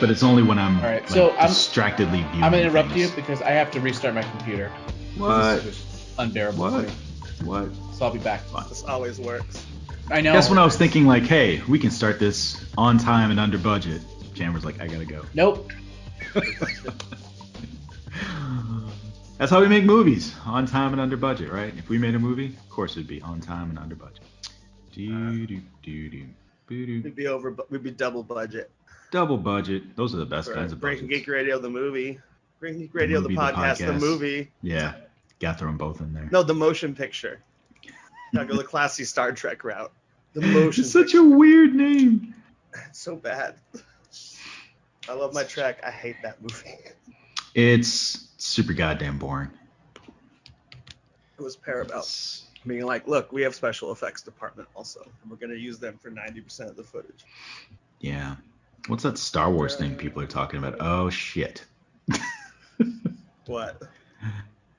but it's only when I'm All right, like, so distractedly viewing I'm gonna interrupt things. you because I have to restart my computer. What? This is just unbearable for me. What? So I'll be back. This always works. I know. That's when I was thinking like, hey, we can start this on time and under budget. Chandler's like, I gotta go. Nope. That's how we make movies, on time and under budget, right? If we made a movie, of course it'd be on time and under budget. We'd be double budget. Double budget. Those are the best kinds of budgets. Breaking Geek Radio, the movie. Breaking Geek Radio, the podcast, the movie. Yeah, gotta throw them both in there. No, the motion picture. Gotta go the classy Star Trek route. The motion. It's such a weird name. It's so bad. I love my Trek. I hate that movie. It's super goddamn boring. It was Paramount being like, look, we have special effects department also, and we're gonna use them for 90% of the footage. Yeah. What's that Star Wars thing people are talking about? Oh shit. What?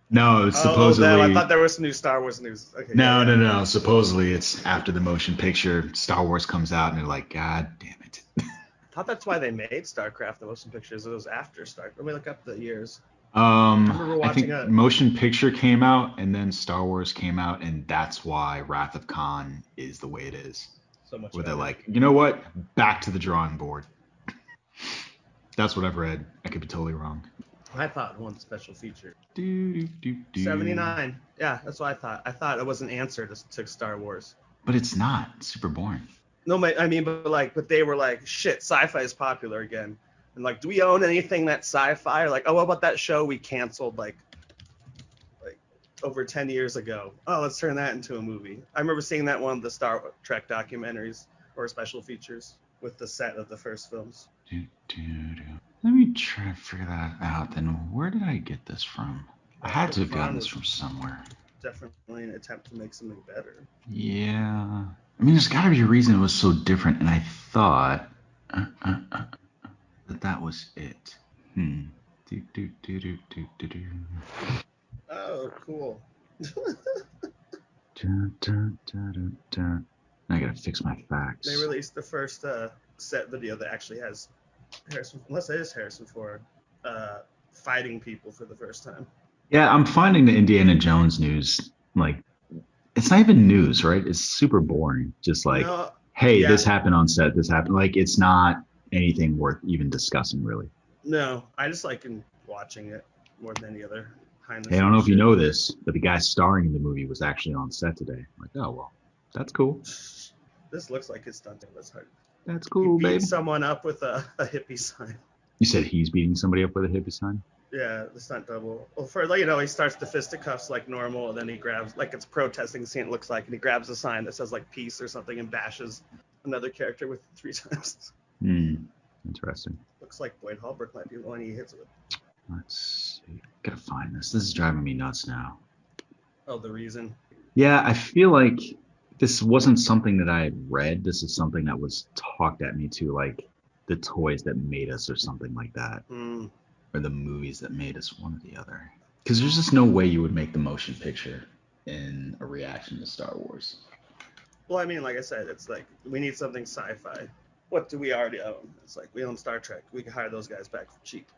No, it's supposedly. No, I thought there was some new Star Wars news. Okay, No. Supposedly it's after the motion picture, Star Wars comes out, and they're like, God damn it. I thought that's why they made StarCraft, the motion pictures. It was after StarCraft. Let me look up the years. I think motion picture came out, and then Star Wars came out, and that's why Wrath of Khan is the way it is. So much. Where they're like, you know what? Back to the drawing board. That's what I've read. I could be totally wrong. I thought one special feature. 79. Yeah, that's what I thought. I thought it was an answer to Star Wars. But it's not. It's super boring. No, I mean, but they were like, shit, sci-fi is popular again. And like, do we own anything that's sci-fi? Or like, oh, what about that show we canceled like over 10 years ago? Oh, let's turn that into a movie. I remember seeing that one of the Star Trek documentaries or special features with the set of the first films. Let me try to figure that out. Then where did I get this from? I had to have gotten this from somewhere. Definitely an attempt to make something better. Yeah. I mean, there's got to be a reason it was so different, and I thought that was it. Oh, cool. I gotta fix my facts. They released the first set video that actually has Harrison Ford, fighting people for the first time. Yeah, I'm finding the Indiana Jones news, like, it's not even news, right? It's super boring. Just like, hey, this happened on set, this happened. Like, it's not anything worth even discussing, really. No, I just like watching it more than any other. Hey, I don't know if you know this, but the guy starring in the movie was actually on set today. I'm like, oh, well, that's cool. This looks like his stunt double. That's cool, he beat baby. Someone up with a hippie sign. You said he's beating somebody up with a hippie sign? Yeah, the stunt double. Well, he starts the fisticuffs like normal, and then he grabs, like it's protesting scene, it looks like, and he grabs a sign that says like peace or something and bashes another character with 3 times. Interesting. Looks like Boyd Holbrook might be the one he hits with. Let's see. Gotta find this. This is driving me nuts now. Oh, the reason? Yeah, I feel like this wasn't something that I had read. This is something that was talked at me too, like the toys that made us or something like that. Or the movies that made us, one or the other. Because there's just no way you would make the motion picture in a reaction to Star Wars. Well, I mean, like I said, it's like, we need something sci-fi. What do we already own? It's like, we own Star Trek. We can hire those guys back for cheap.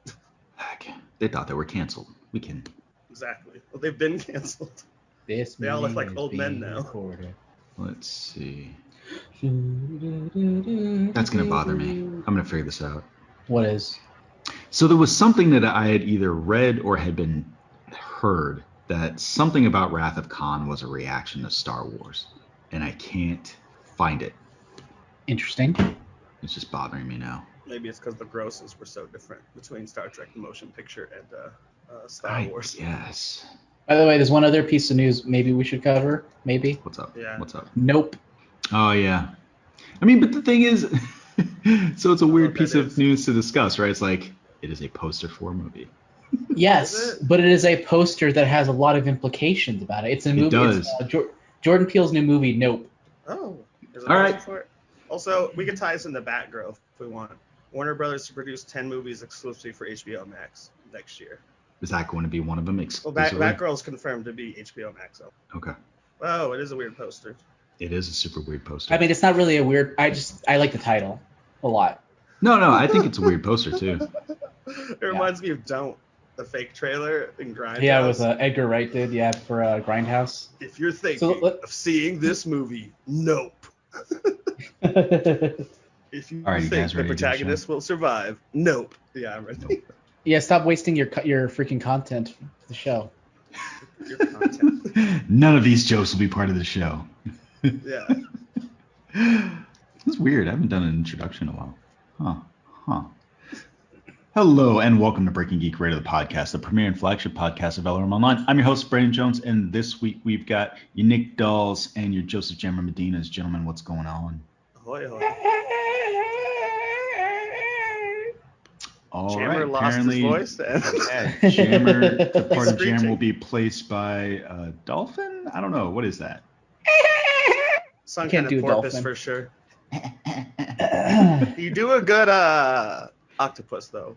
Heck, they thought they were canceled. We can. Exactly. Well, they've been canceled. They all look like old men now. Recorded. Let's see. That's going to bother me. I'm going to figure this out. What is? So there was something that I had either read or had been heard that something about Wrath of Khan was a reaction to Star Wars. And I can't find it. Interesting. It's just bothering me now. Maybe it's because the grosses were so different between Star Trek the Motion Picture and Star Wars. Yes. By the way, there's one other piece of news maybe we should cover. Maybe. What's up? Yeah. What's up? Nope. Oh, yeah. I mean, but the thing is, so it's a weird piece of news to discuss, right? It's like, it is a poster for a movie. Yes, but it is a poster that has a lot of implications about it. It's a movie. It does. Jordan Peele's new movie, Nope. Oh. All right. For it? Also, we could tie this into Batgirl if we want. Warner Brothers to produce 10 movies exclusively for HBO Max next year. Is that going to be one of them exclusively? Well, Batgirl is confirmed to be HBO Max. So. Okay. Oh, it is a weird poster. It is a super weird poster. I mean, it's not really a weird. I like the title a lot. No, I think it's a weird poster too. It reminds me of Don't, the fake trailer in Grindhouse. Yeah, with Edgar Wright did, for Grindhouse. If you're thinking of seeing this movie, nope. If you think the protagonist will survive, nope. Yeah, I'm ready. Nope. Yeah, stop wasting your freaking content for the show. Your content. None of these jokes will be part of the show. Yeah. It's weird. I haven't done an introduction in a while. Huh. Hello and welcome to Breaking Geek Radio, the podcast, the premier and flagship podcast of LRM Online. I'm your host, Brandon Jones, and this week we've got your Nick Dawes and your Joseph Jammer Medinas. Gentlemen, what's going on? Ahoy, ahoy. All Jammer right, lost his voice. Jammer, the part of Jammer will be placed by a dolphin? I don't know. What is that? Some kind of porpoise for sure. You do a good octopus, though.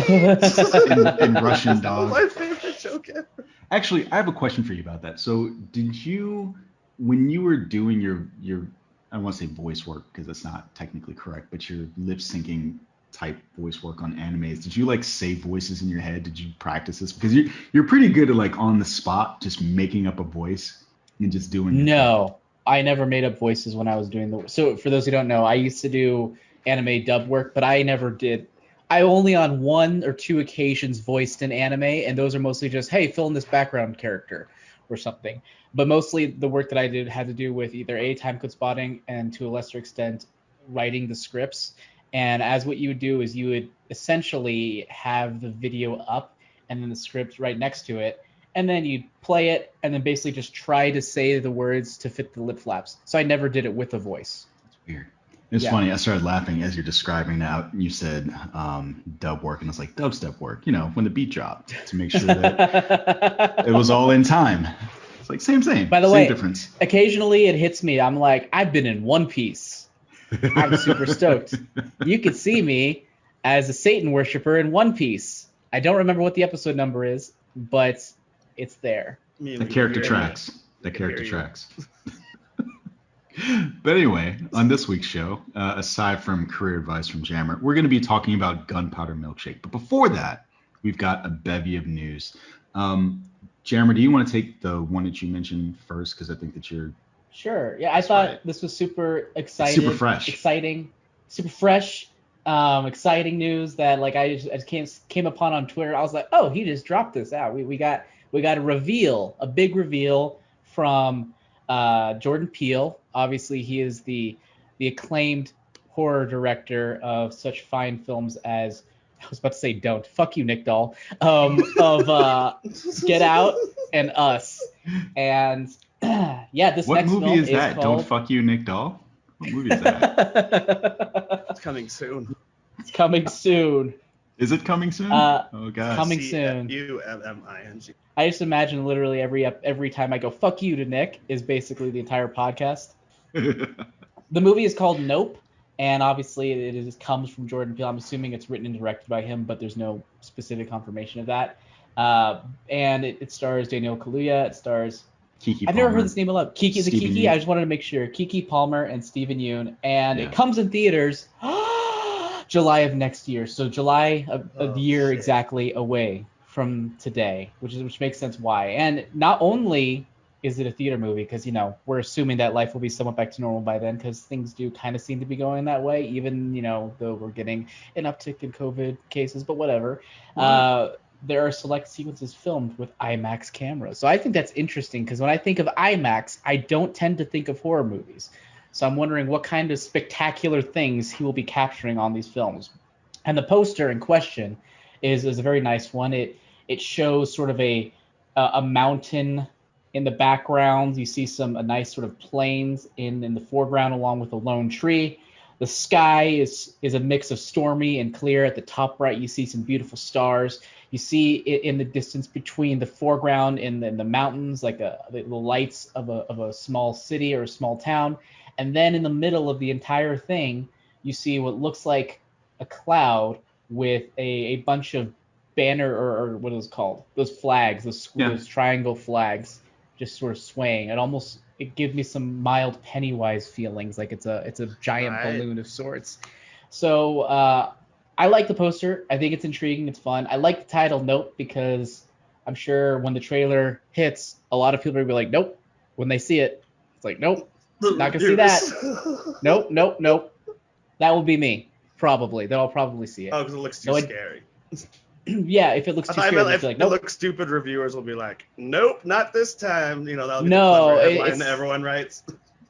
in Russian dog. My favorite joke ever. Actually, I have a question for you about that. So did you, when you were doing your I don't want to say voice work because that's not technically correct, but your lip syncing type voice work on animes, did you like say voices in your head? Did you practice this? Because you're pretty good at like on the spot just making up a voice and just doing it. No, I never made up voices when I was doing so for those who don't know, I used to do anime dub work, but I never did. I only on one or two occasions voiced an anime, and those are mostly just, hey, fill in this background character or something. But mostly the work that I did had to do with either time code spotting and to a lesser extent writing the scripts. And as what you would do is you would essentially have the video up and then the script right next to it. And then you'd play it and then basically just try to say the words to fit the lip flaps. So I never did it with a voice. That's weird. It's funny. I started laughing as you're describing that. You said dub work, and I was like, dubstep work, when the beat dropped to make sure that it was all in time. It's like same. By the way, difference. Occasionally it hits me. I'm like, I've been in One Piece. I'm super stoked. You could see me as a Satan worshiper in One Piece. I don't remember what the episode number is, but it's there. The character tracks. But anyway, on this week's show, aside from career advice from Jammer, we're going to be talking about Gunpowder Milkshake. But before that, we've got a bevy of news. Jammer, do you want to take the one that you mentioned first? Because I think that you're... Sure. Yeah, I thought this was super exciting. Super fresh. Exciting. Super fresh. Exciting news that I just came upon on Twitter. I was like, oh, he just dropped this out. We got a reveal, a big reveal from Jordan Peele. Obviously, he is the acclaimed horror director of such fine films as, I was about to say Don't. Fuck you, Nick Dahl. Of Get Out and Us. And this what next movie film is that? Called... Don't Fuck You, Nick Dahl? What movie is that? It's coming soon. It's coming soon. Is it coming soon? Oh god. Coming soon. C-F-U-M-M-I-N-G. I just imagine literally every time I go fuck you to Nick is basically the entire podcast. The movie is called Nope, and obviously it comes from Jordan Peele. I'm assuming it's written and directed by him, but there's no specific confirmation of that. And it stars Daniel Kaluuya. It stars Kiki. I've Palmer. never heard this name a lot. Kiki. Is it Kiki? Yeun. I just wanted to make sure. Kiki Palmer and Steven Yeun, and it comes in theaters July of next year. So July of the year exactly away from today, which makes sense why. And not only is it a theater movie, because we're assuming that life will be somewhat back to normal by then, because things do kind of seem to be going that way, even though we're getting an uptick in COVID cases, but whatever. There are select sequences filmed with IMAX cameras. So I think that's interesting, because when I think of IMAX, I don't tend to think of horror movies. So I'm wondering what kind of spectacular things he will be capturing on these films. And the poster in question is a very nice one. It shows sort of a mountain in the background. You see a nice sort of plains in the foreground, along with a lone tree. The sky is a mix of stormy and clear. At the top right, you see some beautiful stars. You see in the distance between the foreground and the mountains, like the lights of a small city or a small town. And then in the middle of the entire thing, you see what looks like a cloud with a bunch of banner or what is it called? Those flags, those triangle flags, just sort of swaying. It gives me some mild Pennywise feelings, like it's a giant balloon of sorts. So I like the poster. I think it's intriguing. It's fun. I like the title, Nope, because I'm sure when the trailer hits, a lot of people will be like, nope. When they see it, it's like, nope, not gonna see that. Nope, nope, nope. That will be me, probably. They'll probably see it. Oh, because it looks too scary. Yeah, if it looks too scary, if like, nope. it looks stupid, reviewers will be like, nope, not this time. You know, that'll be the clever headline that everyone writes.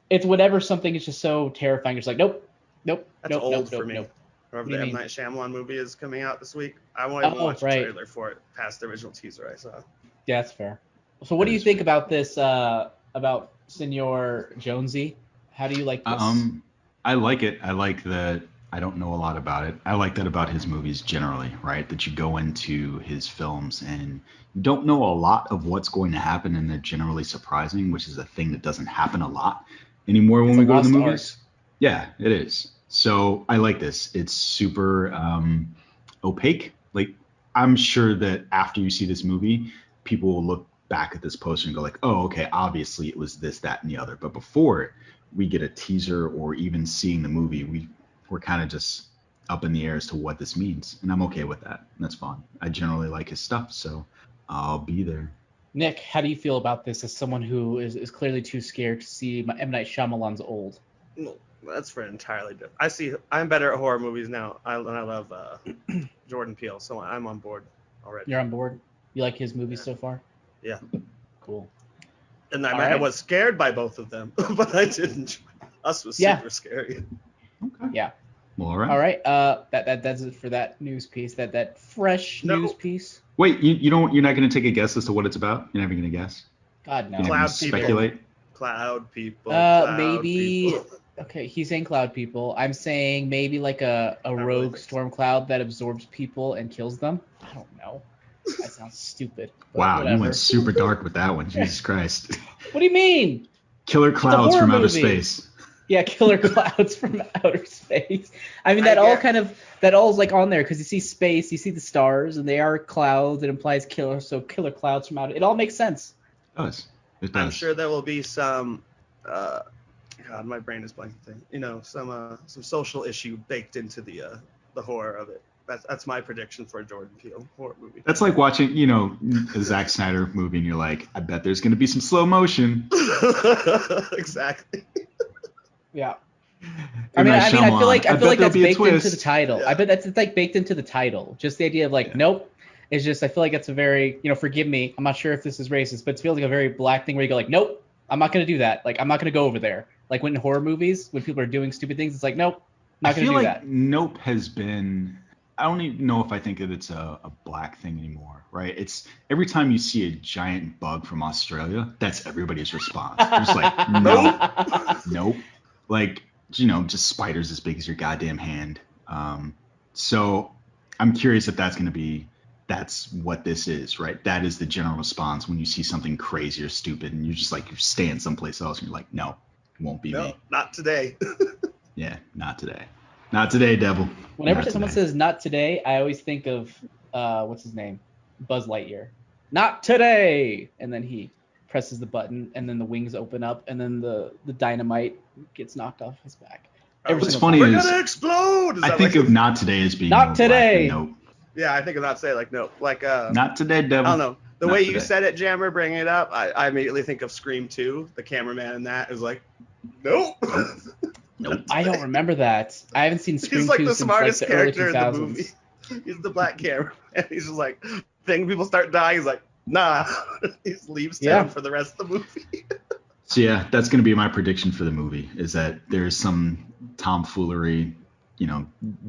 It's whenever something is just so terrifying, you're just like, nope, nope, That's nope, old nope, for nope, me. nope. Remember the M. Night Shyamalan movie is coming out this week? I won't even watch the trailer for it past the original teaser I saw. Yeah, that's fair. So what do you think about this, about Senor Jonesy? How do you like this? I like it. I like that I don't know a lot about it. I like that about his movies generally, right? That you go into his films and you don't know a lot of what's going to happen, and they're generally surprising, which is a thing that doesn't happen a lot anymore when we go to the movies. Art. Yeah, it is. So I like this. It's super opaque. Like, I'm sure that after you see this movie, people will look back at this poster and go like, oh, okay, obviously it was this, that, and the other. But before we get a teaser or even seeing the movie, we're kind of just up in the air as to what this means. And I'm okay with that. That's fine. I generally like his stuff, so I'll be there. Nick, how do you feel about this as someone who is clearly too scared to see M. Night Shyamalan's old? No, that's for entirely different. I'm better at horror movies now. I love Jordan Peele, so I'm on board already. You're on board? You like his movies so far? Yeah. Cool. And I was scared by both of them, but I didn't. Us was super scary. Okay. Yeah. Well, all right. All right. That's it for that news piece. That fresh news piece. Wait, you're not going to take a guess as to what it's about? You're never going to guess? God no. Cloud people. Speculate. Cloud people. Maybe. People. Okay, he's saying cloud people. I'm saying maybe like a rogue storm cloud that absorbs people and kills them. I don't know. That sounds stupid. Wow, whatever. You went super dark with that one. Jesus Christ. What do you mean? Killer clouds from outer space. Yeah, killer clouds from outer space. I mean, that all is like on there because you see space, you see the stars, and they are clouds. It implies killer, so killer clouds from outer. It all makes sense. It does. I'm sure there will be some. God, my brain is blanking. You know, some social issue baked into the horror of it. That's my prediction for a Jordan Peele horror movie. That's like watching, a Zack Snyder movie, and you're like, I bet there's going to be some slow motion. Exactly. Yeah. I feel like that's baked into the title. Yeah. I bet it's like baked into the title. Just the idea of like, nope. It's just, I feel like it's a very, forgive me, I'm not sure if this is racist, but it feels like a very black thing where you go like, nope, I'm not going to do that. Like, I'm not going to go over there. Like when in horror movies, when people are doing stupid things, it's like, nope, not going to do that. Nope has been, I don't even know if I think that it's a black thing anymore, right? It's every time you see a giant bug from Australia, that's everybody's response. They're just like, nope. Like, just spiders as big as your goddamn hand. So I'm curious if that's what this is, right? That is the general response when you see something crazy or stupid and you're just like, you're staying someplace else and you're like, no, it won't be me. Not today. Yeah, not today. Not today, devil. Whenever someone says not today, I always think of, what's his name? Buzz Lightyear. Not today! And then he presses the button and then the wings open up and then the dynamite gets knocked off his back. What's funny is, we're gonna explode! I think of not today as being not today. Nope. Yeah, I think of not today like nope. Like not today, devil. I don't know. The way you said it, Jammer, bringing it up, I immediately think of Scream 2. The cameraman in that is like, nope. Nope. I don't remember that. I haven't seen Scream 2 He's like the since smartest like the early character 2000s. in the movie. He's the black cameraman. He's just like, people start dying. He's like, nah. He just leaves town for the rest of the movie. So yeah, that's going to be my prediction for the movie, is that there's some tomfoolery.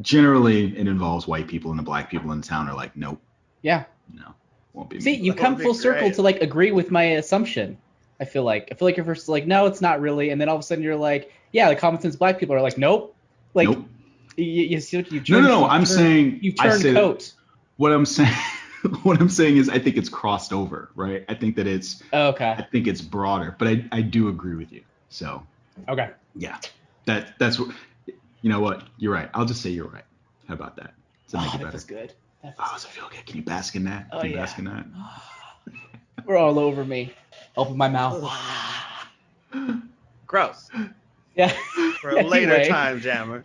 Generally it involves white people, and the black people in town are like, nope. Yeah. No, won't be. See, you come full circle to like agree with my assumption. I feel like you're first like, no, it's not really, and then all of a sudden you're like, yeah, the common sense black people are like, nope. Like, nope. You see what you turn. No. I'm saying you turn coat. What I'm saying is I think it's crossed over, right? I think that it's okay. I think it's broader, but I do agree with you. So okay. Yeah. That's what. You know what? You're right. I'll just say you're right. How about that? Does that make it better? That's good. Does it feel good? Can you bask in that? Can you bask in that? We're all over me. Open my mouth. Gross. Yeah. For a later time, Jammer.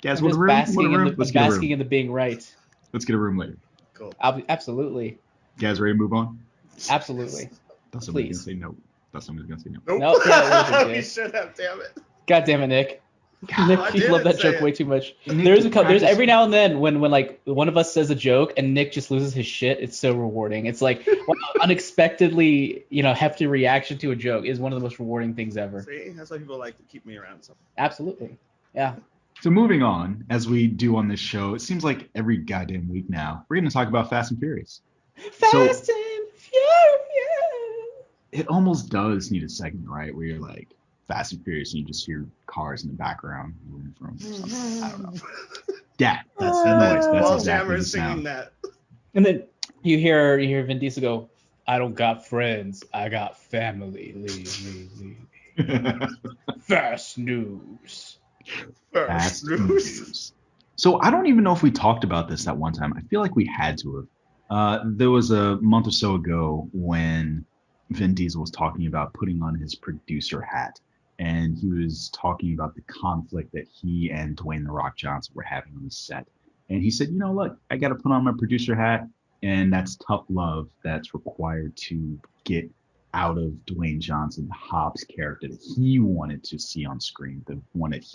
Guys, I'm want a just room? basking in the Let's get a basking room. in the being right. Let's get a room later. Cool. Absolutely. Guys, ready to move on? Absolutely. Thought somebody was Please. gonna say no. Thought somebody was gonna say no. Nope. Nope, yeah, we should have, damn it. God damn it, Nick. Nick, you love that joke way too much. There's every now and then when like one of us says a joke and Nick just loses his shit. It's so rewarding. It's like unexpectedly, hefty reaction to a joke is one of the most rewarding things ever. See, that's why people like to keep me around. So. Absolutely, yeah. So moving on, as we do on this show, it seems like every goddamn week now we're gonna talk about Fast and Furious. Fast and Furious. It almost does need a segment, right? Where you're like Fast and Furious, and you just hear cars in the background moving from something. I don't know. Yeah, that's the noise. That's exactly the sound. That. And then you hear Vin Diesel go, "I don't got friends, I got family." Fast news. Fast news. So I don't even know if we talked about this at one time. I feel like we had to have. There was a month or so ago when Vin Diesel was talking about putting on his producer hat, and he was talking about the conflict that he and Dwayne "The Rock" Johnson were having on the set. And he said, look, I got to put on my producer hat, and that's tough love that's required to get out of Dwayne Johnson, Hobbs' character that he wanted to see on screen, the one that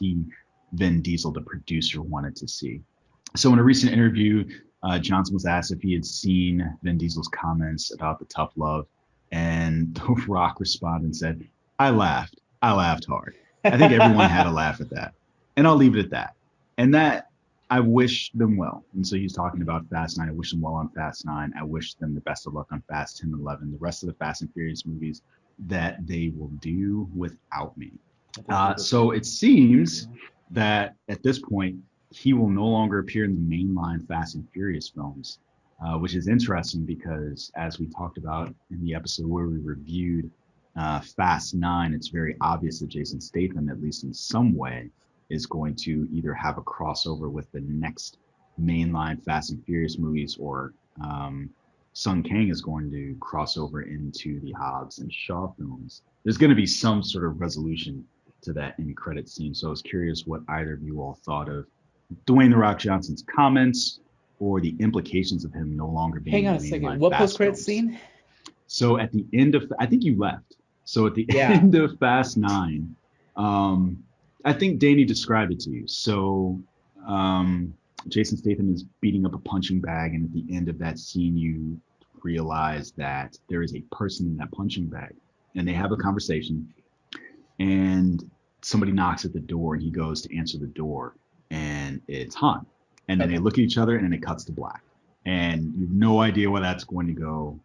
Vin Diesel, the producer, wanted to see. So in a recent interview, Johnson was asked if he had seen Vin Diesel's comments about the tough love, and The Rock responded and said, I laughed hard. I think everyone had a laugh at that. And I'll leave it at that. And that, I wish them well. And so he's talking about Fast 9. I wish them well on Fast 9. I wish them the best of luck on Fast 10 and 11, the rest of the Fast and Furious movies that they will do without me. So it seems that at this point, he will no longer appear in the mainline Fast and Furious films, which is interesting because as we talked about in the episode where we reviewed Fast 9, it's very obvious that Jason Statham, at least in some way, is going to either have a crossover with the next mainline Fast and Furious movies, or Sung Kang is going to cross over into the Hobbs and Shaw films. There's going to be some sort of resolution to that end credit scene. So I was curious what either of you all thought of Dwayne "The Rock" Johnson's comments or the implications of him no longer being. Hang on a second. What post-credit scene? So at the end of, I think you left. So at the end of Fast 9, I think Danny described it to you. So Jason Statham is beating up a punching bag, and at the end of that scene, you realize that there is a person in that punching bag, and they have a conversation, and somebody knocks at the door, and he goes to answer the door, and it's Han. And then they look at each other, and then it cuts to black. And you have no idea where that's going to go,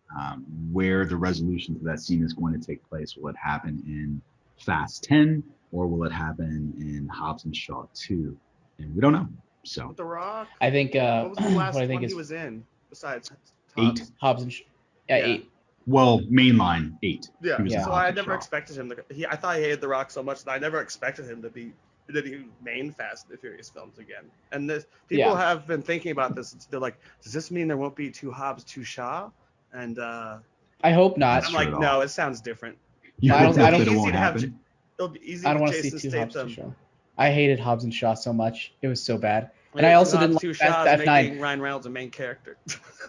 where the resolution to that scene is going to take place. Will it happen in Fast 10, or will it happen in Hobbs and Shaw 2? And we don't know. So With The Rock. I think. What was the last what I one think he was in besides 8? Hobbs and Shaw. Yeah, 8. Well, mainline 8. Yeah. So I never expected him to. I thought he hated The Rock so much that I never expected him to be the main Fast and the Furious films again. And people have been thinking about this. They're like, does this mean there won't be 2 Hobbs, 2 Shaw? And I hope not. I'm like, no, it sounds different. I don't think it won't happen. It'll be easy. I don't want to see 2 Hobbs, 2 Shaw. I hated Hobbs and Shaw so much. It was so bad. And I also didn't like F9. Ryan Reynolds a main character.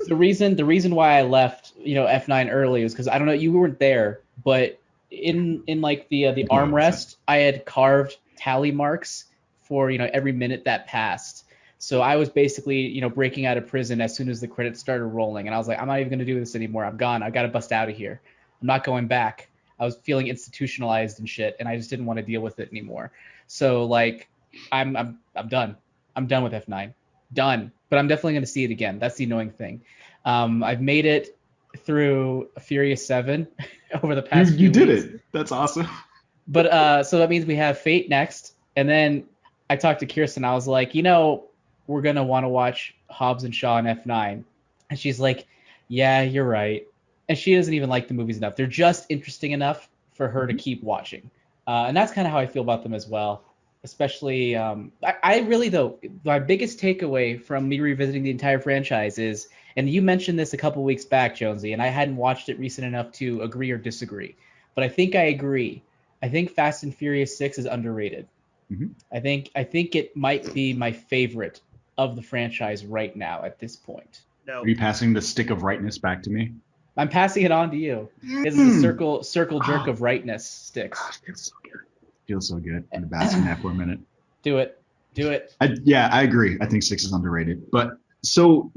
The reason why I left, F9 early was because I don't know, you weren't there, but in like the armrest, I had carved tally marks for every minute that passed. So I was basically breaking out of prison as soon as the credits started rolling, and I was like, I'm not even gonna do this anymore. I'm gone. I gotta bust out of here. I'm not going back. I was feeling institutionalized and shit, and I just didn't want to deal with it anymore. So like, I'm done. I'm done with F9. Done. But I'm definitely going to see it again. That's the annoying thing. I've made it through Furious 7 over the past few weeks. You did it. That's awesome. But so that means we have Fate next. And then I talked to Kirsten. I was like, we're going to want to watch Hobbs and Shaw and F9. And she's like, yeah, you're right. And she doesn't even like the movies enough. They're just interesting enough for her to keep watching. And that's kind of how I feel about them as well. Especially, I really, though, my biggest takeaway from me revisiting the entire franchise is, and you mentioned this a couple weeks back, Jonesy, and I hadn't watched it recent enough to agree or disagree, but I think I agree. I think Fast and Furious 6 is underrated. Mm-hmm. I think it might be my favorite of the franchise right now at this point. No. Are you passing the stick of rightness back to me? I'm passing it on to you. This is a circle jerk of rightness sticks. Gosh, feels so good. I'm gonna bask in that for a minute. Do it. I agree. I think 6 is underrated. But so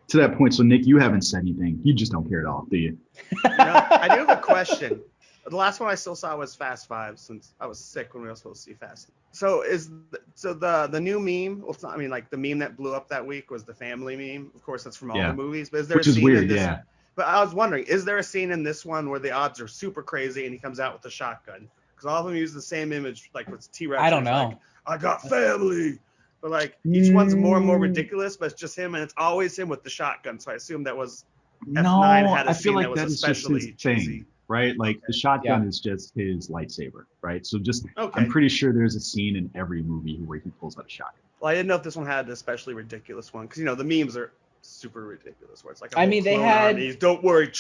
to that point, so Nick, you haven't said anything. You just don't care at all, do you? No, I do have a question. The last one I still saw was Fast 5, since I was sick when we were supposed to see Fast. So the new meme? Well, it's not, I mean, like the meme that blew up that week was the family meme. Of course, that's from all the movies. But is there Which a is scene weird, in this? yeah. But I was wondering, is there a scene in this one where the odds are super crazy and he comes out with a shotgun? Because all of them use the same image, like with T-Rex. I don't know. Like, I got family. But like each one's more and more ridiculous, but it's just him, and it's always him with the shotgun. So I assume that was F9 had a I scene feel like that was that is just especially his cheesy. thing, right? Like the shotgun is just his lightsaber, right? So I'm pretty sure there's a scene in every movie where he pulls out a shotgun. Well, I didn't know if this one had an especially ridiculous one, because the memes are super ridiculous, where it's like they had armies. Don't worry,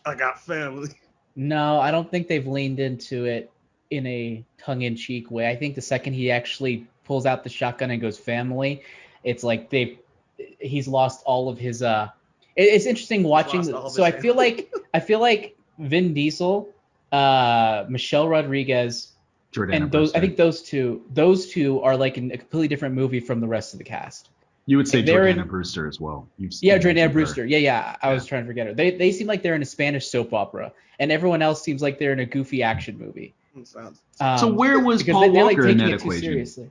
I got family. No, I don't think they've leaned into it in a tongue-in-cheek way. I think the second he actually pulls out the shotgun and goes family, it's like he's lost all of his it's interesting watching. So I feel like Vin Diesel, Michelle Rodriguez, and those, I think those two are like in a completely different movie from the rest of the cast. You would say Jordana Brewster as well. Jordana Brewster. Yeah. I was trying to forget her. They seem like they're in a Spanish soap opera, and everyone else seems like they're in a goofy action movie. So where was Paul Walker in that equation? Seriously.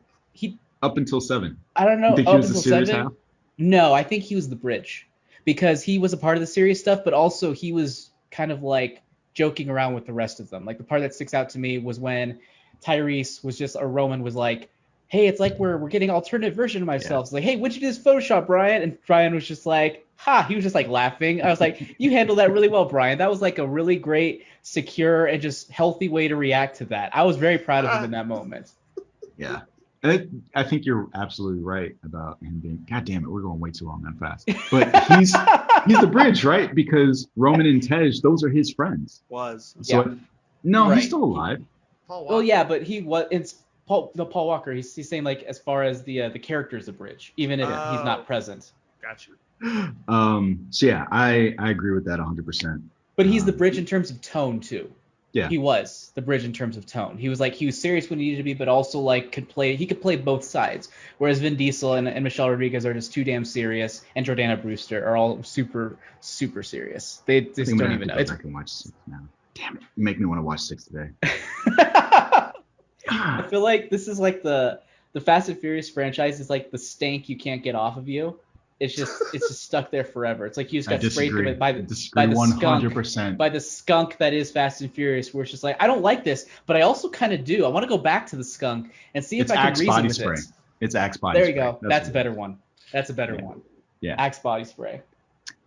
Up until 7. I don't know. You think up he was until the serious 7? half? No, I think he was the bridge, because he was a part of the serious stuff, but also he was kind of like joking around with the rest of them. Like the part that sticks out to me was when Tyrese was just, or Roman was like, hey, it's like we're getting alternate version of myself. It's like, hey, what'd you do this Photoshop, Brian? And Brian was just like, he was just like laughing. I was like, you handled that really well, Brian. That was like a really great, secure, and just healthy way to react to that. I was very proud of him in that moment. Yeah. I think you're absolutely right about him being, God damn it, we're going way too long that fast. But he's the bridge, right? Because Roman and Tej, those are his friends. He's still alive. Paul Walker. Well, yeah, but he was, it's Paul Walker. He's saying like as far as the character's a bridge, even if he's not present. Got you. So yeah, I agree with that 100%. But he's the bridge in terms of tone too. Yeah. He was the bridge in terms of tone. He was serious when he needed to be, but also like could play both sides. Whereas Vin Diesel and Michelle Rodriguez are just too damn serious, and Jordana Brewster are all super, super serious. They just don't even know. I can watch 6 now. Damn it. You make me want to watch 6 today. I feel like this is like the Fast and Furious franchise is like the stank you can't get off of you. It's just stuck there forever. It's like you just got sprayed by the 100%. by the skunk that is Fast and Furious, where it's just like, I don't like this, but I also kind of do. I want to go back to the skunk and see if I can reason with it. It's Axe body spray. There you go. That's a better one. That's a better one. Yeah. Axe body spray.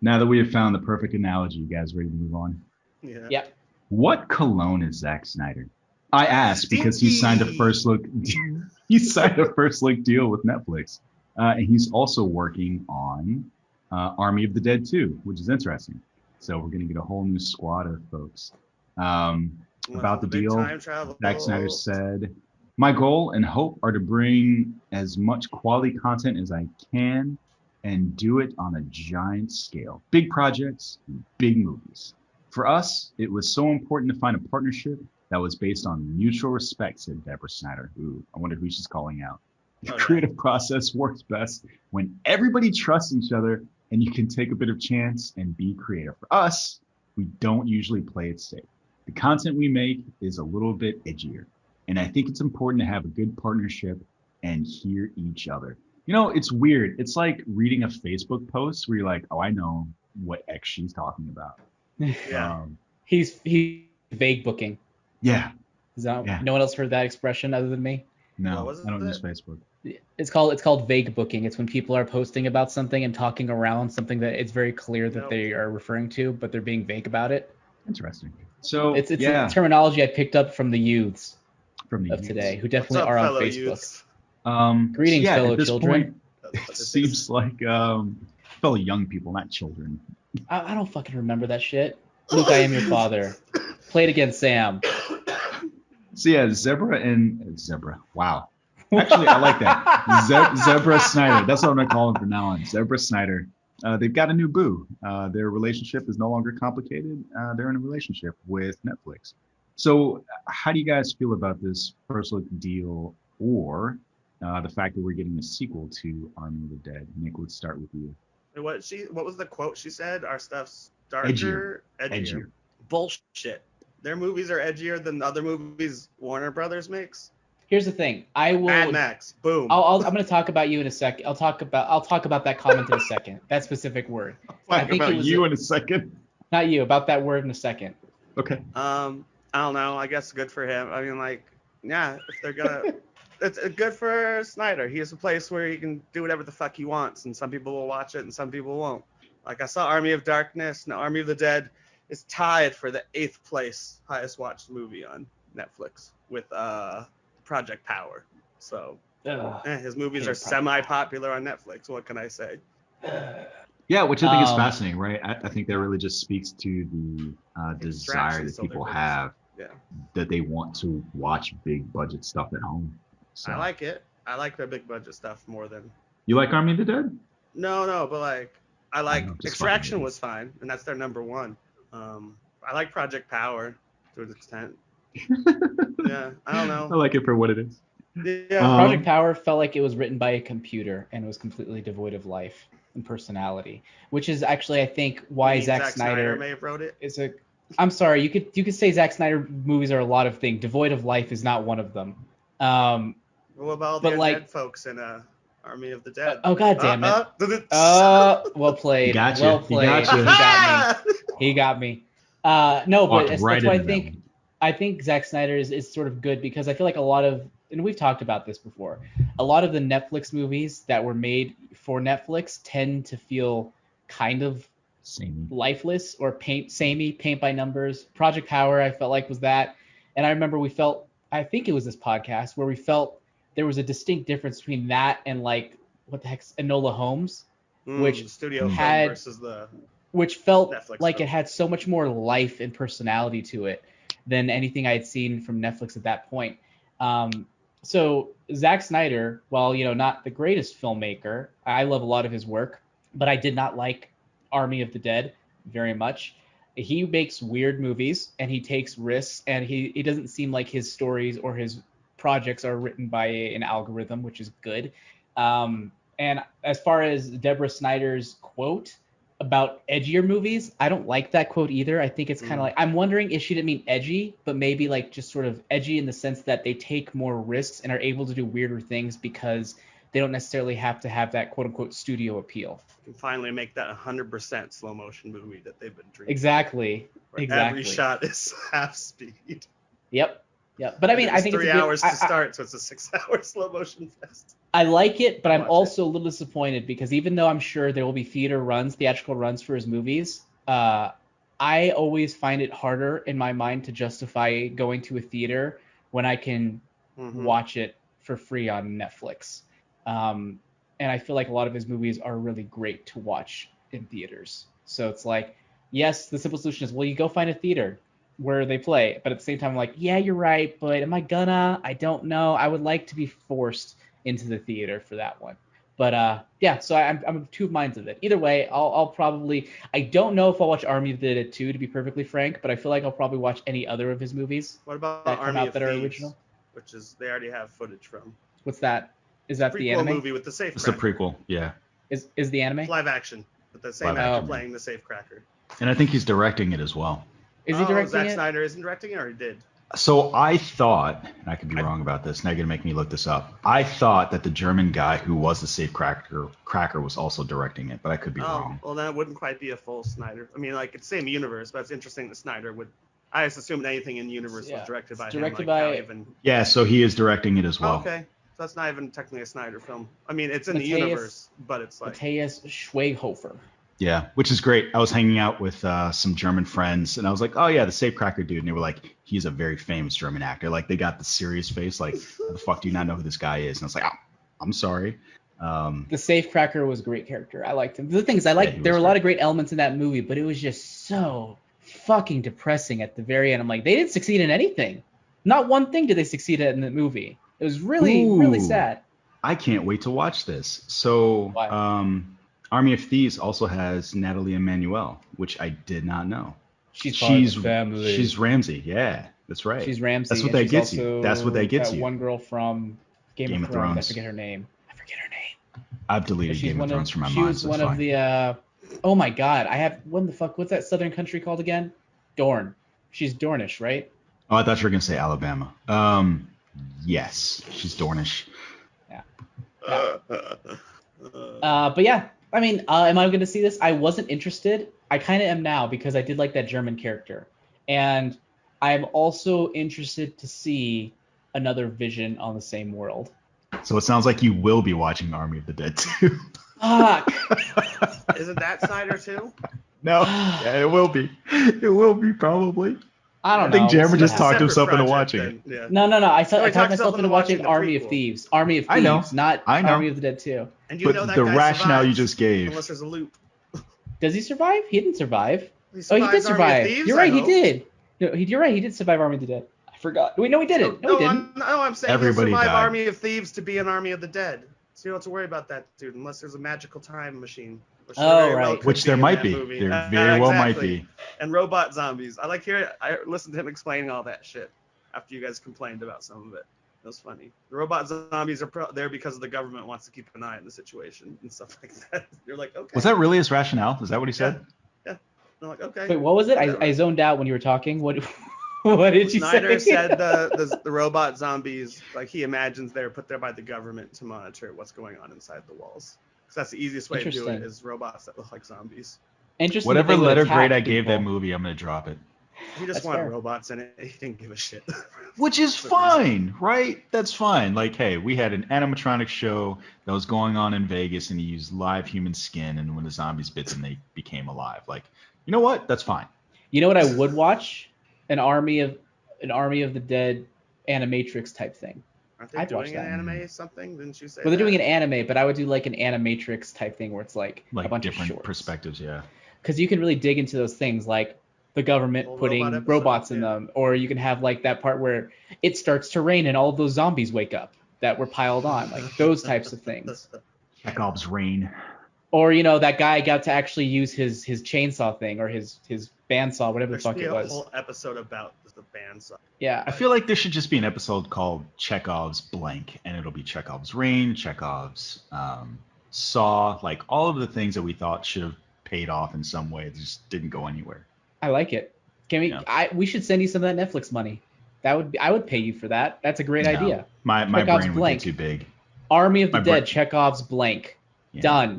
Now that we have found the perfect analogy, you guys ready to move on? Yeah. Yep. What cologne is Zack Snyder? I asked because he signed a first look. He signed a first look deal with Netflix, and he's also working on Army of the Dead 2, which is interesting. So we're gonna get a whole new squad of folks. About the deal, Zack Snyder said, "My goal and hope are to bring as much quality content as I can, and do it on a giant scale. Big projects, big movies. For us, it was so important to find a partnership that was based on mutual respect," said Deborah Snyder. Ooh, I wonder who she's calling out. The creative process works best when everybody trusts each other and you can take a bit of chance and be creative. For us, we don't usually play it safe. The content we make is a little bit edgier, and I think it's important to have a good partnership and hear each other. You know, it's weird. It's like reading a Facebook post where you're like, oh, I know what X she's talking about. Yeah. He's vague booking. Yeah. No one else heard that expression other than me? No, I don't use Facebook. It's called vague booking. It's when people are posting about something and talking around something that it's very clear that they are referring to, but they're being vague about it. Interesting. So it's a terminology I picked up from the youths of today, who definitely are on Facebook. Youths? Greetings, fellow at this children. Point, it seems like fellow young people, not children. I don't fucking remember that shit. Luke, I am your father. Play it again, Sam. So yeah, Zebra. Wow. Actually, I like that. Zebra Snyder. That's what I'm gonna call him from now on. Zebra Snyder. They've got a new boo. Their relationship is no longer complicated. They're in a relationship with Netflix. So, how do you guys feel about this personal deal, or the fact that we're getting a sequel to Army of the Dead? Nick, let's start with you. What was the quote she said? Our stuff's Edgier. Edgier. Bullshit. Their movies are edgier than other movies Warner Brothers makes. Here's the thing. I will. Mad Max. Boom. I'm going to talk about you in a second. I'll talk about that comment in a second. That specific word. I'll talk about you in a second. Not you. About that word in a second. Okay. I don't know. I guess good for him. I mean, like, yeah, if they're gonna, it's good for Snyder. He has a place where he can do whatever the fuck he wants, and some people will watch it and some people won't. Like I saw Army of Darkness, and Army of the Dead is tied for the 8th place highest watched movie on Netflix with Project Power. So his movies are semi-popular on Netflix. What can I say? Yeah, which I think is fascinating, right? I think that really just speaks to the desire that people have, that they want to watch big budget stuff at home. So. I like it. I like the big budget stuff more than. You like Army of the Dead? No, but like I like Extraction was fine, and that's their number one. I like Project Power to an extent. Yeah, I don't know. I like it for what it is. Yeah. Project Power felt like it was written by a computer and was completely devoid of life and personality, which is actually, I think, why Zack Snyder may have wrote it. I'm sorry, you could say Zack Snyder movies are a lot of things. Devoid of life is not one of them. What about all the dead folks in Army of the Dead? Oh God damn it! Well played. Gotcha. Well played. He got me. No, but that's why I think Zack Snyder is sort of good, because I feel like a lot of, and we've talked about this before, a lot of the Netflix movies that were made for Netflix tend to feel kind of lifeless or paint by numbers. Project Power, I felt like, was that. And I remember I think it was this podcast where we felt there was a distinct difference between that and like, what the heck's Enola Holmes, which studio film versus which felt Netflix like film. It had so much more life and personality to it than anything I had seen from Netflix at that point. So Zack Snyder, while not the greatest filmmaker, I love a lot of his work, but I did not like Army of the Dead very much. He makes weird movies and he takes risks, and he doesn't seem like his stories or his projects are written by an algorithm, which is good. And as far as Deborah Snyder's quote about edgier movies, I don't like that quote either. I think it's kind of like, I'm wondering if she didn't mean edgy, but maybe like just sort of edgy in the sense that they take more risks and are able to do weirder things because they don't necessarily have to have that quote unquote studio appeal. You can finally make that 100% slow motion movie that they've been dreaming. Exactly. Every shot is half speed. Yep. But I mean, I think 3 hours to start, so it's a 6-hour slow motion fest. I like it, but I'm also a little disappointed because even though I'm sure there will be theatrical runs for his movies, I always find it harder in my mind to justify going to a theater when I can watch it for free on Netflix. And I feel like a lot of his movies are really great to watch in theaters. So it's like, yes, the simple solution is, well, you go find a theater where they play. But at the same time, I'm like, yeah, you're right, but am I gonna? I don't know. I would like to be forced into the theater for that one. But yeah, so I'm of two minds of it. Either way, I'll probably, I don't know if I'll watch Army of the Dead 2, to be perfectly frank, but I feel like I'll probably watch any other of his movies. What about that come Army out of that are Thieves, original? which is they already have footage from. What's that? Is that the anime? Prequel movie with the safe. It's a prequel, yeah. Is the anime? Live action, with the same actor playing the safecracker. And I think he's directing it as well. Is he directing Zack it? Snyder isn't directing it, or he did? So I thought, and I could be wrong about this, now you're going to make me look this up. I thought that the German guy who was the safecracker was also directing it, but I could be wrong. Well, that wouldn't quite be a full Snyder. I mean, like, it's the same universe, but it's interesting that Snyder would. I just assumed anything in the universe was directed by him. Yeah, so he is directing it as well. Okay. So that's not even technically a Snyder film. I mean, it's in the universe, but it's like. Matthias Schweighöfer. Yeah, which is great. I was hanging out with some German friends, and I was like, oh, yeah, the safecracker dude. And they were like, he's a very famous German actor. Like, they got the serious face, like, how the fuck do you not know who this guy is? And I was like, oh, I'm sorry. The safecracker was a great character. I liked him. The thing is, there were a lot of great elements in that movie, but it was just so fucking depressing at the very end. I'm like, they didn't succeed in anything. Not one thing did they succeed at in the movie. It was really, really Ooh. sad. I can't wait to watch this. So, Army of Thieves also has Natalie Emmanuel, which I did not know. She's part of the family. She's Ramsey. Yeah, that's right. She's Ramsey. That's what and that she's gets also you. That's what that gets that you. one girl from Game of Thrones. I forget her name. I've deleted Game of Thrones from my mind. She was one of the. Oh my God! what's that southern country called again? Dorne. She's Dornish, right? Oh, I thought you were gonna say Alabama. Yes, she's Dornish. Yeah. But yeah, I mean, am I gonna see this? I wasn't interested. I kind of am now because I did like that German character, and I'm also interested to see another Vision on the same world. So it sounds like you will be watching Army of the Dead too. Fuck. Isn't that Snyder too? No, yeah, it will be. It will be probably. I think Jammer just talked himself into watching it. Yeah. No. I talked myself into watching Army of Thieves. Army of Thieves, not Army of the Dead 2. And you know that the rationale you just gave. Unless there's a loop. Does he survive? He didn't survive. He did survive. Thieves, you're right, he did. No, you're right, he did survive Army of the Dead. I forgot. Wait, no, he didn't. No, he didn't. I'm saying Everybody he'll survive died. Army of Thieves to be an Army of the Dead. So you don't have to worry about that, dude, unless there's a magical time machine. Which there might be. There very well might be. And robot zombies. I listened to him explaining all that shit after you guys complained about some of it. It was funny. The robot zombies are there because the government wants to keep an eye on the situation and stuff like that. You're like, okay. Was that really his rationale? Is that what he said? Yeah. I'm like, okay. Wait, what was it? I zoned out when you were talking. What did you Snyder say? said the robot zombies, like he imagines they're put there by the government to monitor what's going on inside the walls. Because that's the easiest way to do it is robots that look like zombies. Interesting. Whatever letter grade I gave that movie, I'm going to drop it. He just wanted robots in it. He didn't give a shit. Which is fine, right? That's fine. Like, hey, we had an animatronic show that was going on in Vegas, and he used live human skin, and when the zombies bit them, they became alive. Like, you know what? That's fine. You know what I would watch? An Army of the Dead animatrix type thing. Aren't they doing an anime something? Didn't you say? Well, they're doing an anime, but I would do like an animatrix type thing where it's like a bunch different of shorts. Perspectives, yeah. Because you can really dig into those things, like the government putting robots in them, or you can have like that part where it starts to rain and all of those zombies wake up that were piled on, like those types of things. Chekhov's rain. Or that guy got to actually use his chainsaw thing or his bandsaw, whatever the fuck it was. A whole episode about the bandsaw. Yeah. I feel like there should just be an episode called Chekhov's blank, and it'll be Chekhov's rain, Chekhov's saw, like all of the things that we thought should have paid off in some way, just didn't go anywhere. I like it. Can we? Yeah. We should send you some of that Netflix money. I would pay you for that. That's a great idea. My brain would get too big. Army of the Dead, Chekhov's blank. Yeah, done.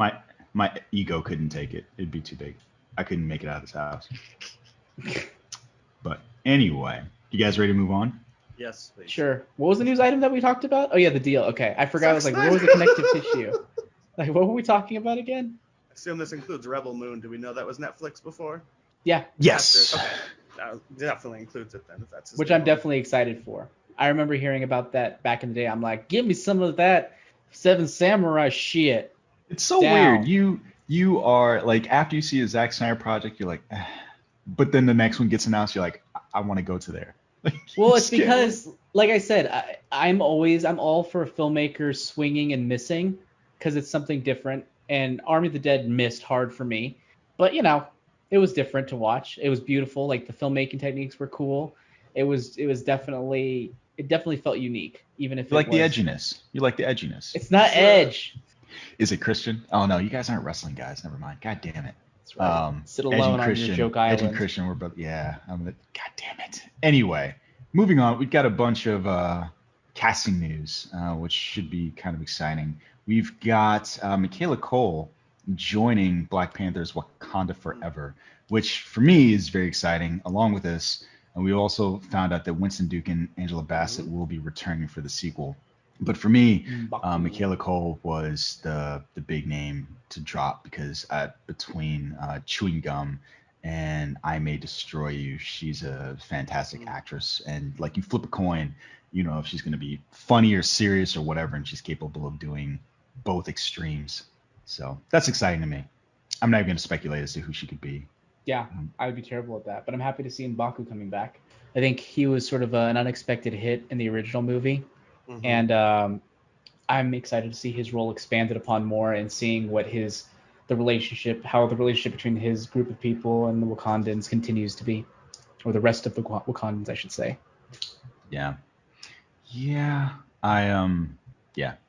My ego couldn't take it. It'd be too big. I couldn't make it out of this house. But anyway, you guys ready to move on? Yes, please. Sure. What was the news item that we talked about? Oh yeah, the deal. Okay, I forgot. I was like, what was the connective tissue? Like, what were we talking about again? I assume this includes Rebel Moon. Do we know that was Netflix before? Yeah. Yes. Okay. That definitely includes it then. If that's which I'm definitely excited for. I remember hearing about that back in the day. I'm like, give me some of that Seven Samurai shit. It's so weird. You are like, after you see a Zack Snyder project, you're like, but then the next one gets announced, you're like, I want to go to there. Well, it's because, like I said, I'm all for filmmakers swinging and missing because it's something different. And Army of the Dead missed hard for me, but it was different to watch. It was beautiful. Like the filmmaking techniques were cool. It definitely felt unique, even if you like the edginess. You like the edginess. It's not edge. Is it Christian? Oh no, you guys aren't wrestling guys. Never mind. God damn it. That's right. Sit alone on your joke island. Edge and Christian were both. Yeah. God damn it. Anyway, moving on. We've got a bunch of casting news, which should be kind of exciting. We've got Michaela Cole joining Black Panther's Wakanda Forever, which for me is very exciting. Along with this, and we also found out that Winston Duke and Angela Bassett will be returning for the sequel. But for me, Michaela Cole was the big name to drop because between Chewing Gum and I May Destroy You, she's a fantastic actress. And like you flip a coin, if she's going to be funny or serious or whatever, and she's capable of doing both extremes. So that's exciting to me. I'm not even going to speculate as to who she could be. Yeah, I would be terrible at that. But I'm happy to see M'Baku coming back. I think he was sort of an unexpected hit in the original movie. And I'm excited to see his role expanded upon more and seeing what the relationship between his group of people and the Wakandans continues to be, or the rest of the Wakandans, I should say. Yeah. Yeah.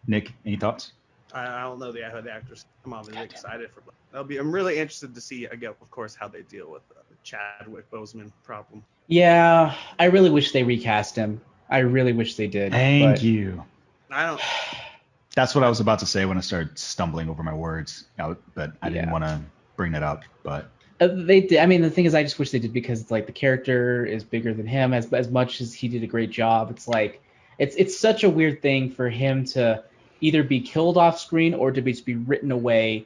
Nick, any thoughts? I don't know the actors. I'm obviously excited for. I'm really interested to see again, of course, how they deal with the Chadwick Boseman problem. Yeah, I really wish they recast him. I really wish they did. Thank you. I don't. That's what I was about to say when I started stumbling over my words, but I didn't want to bring that up. But they did. I mean, the thing is, I just wish they did, because it's like the character is bigger than him. As much as he did a great job, it's like it's such a weird thing for him to either be killed off screen or to be written away,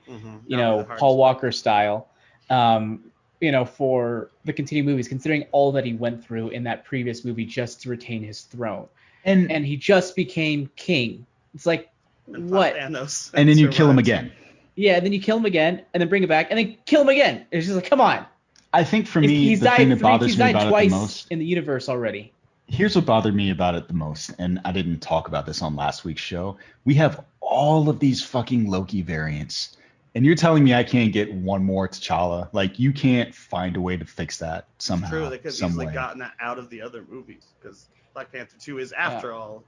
Paul Walker style, for the continuing movies, considering all that he went through in that previous movie just to retain his throne. And he just became king. It's like, what? Thanos and then you kill him again. Yeah, and then you kill him again, and then bring him back, and then kill him again. It's just like, come on. I think for me, the thing that bothers me about it the most in the universe already. Here's what bothered me about it the most, and I didn't talk about this on last week's show. We have all of these fucking Loki variants, and you're telling me I can't get one more T'Challa? Like, you can't find a way to fix that somehow. It's true, they could have easily gotten that out of the other movies, because Black Panther 2 is, after all.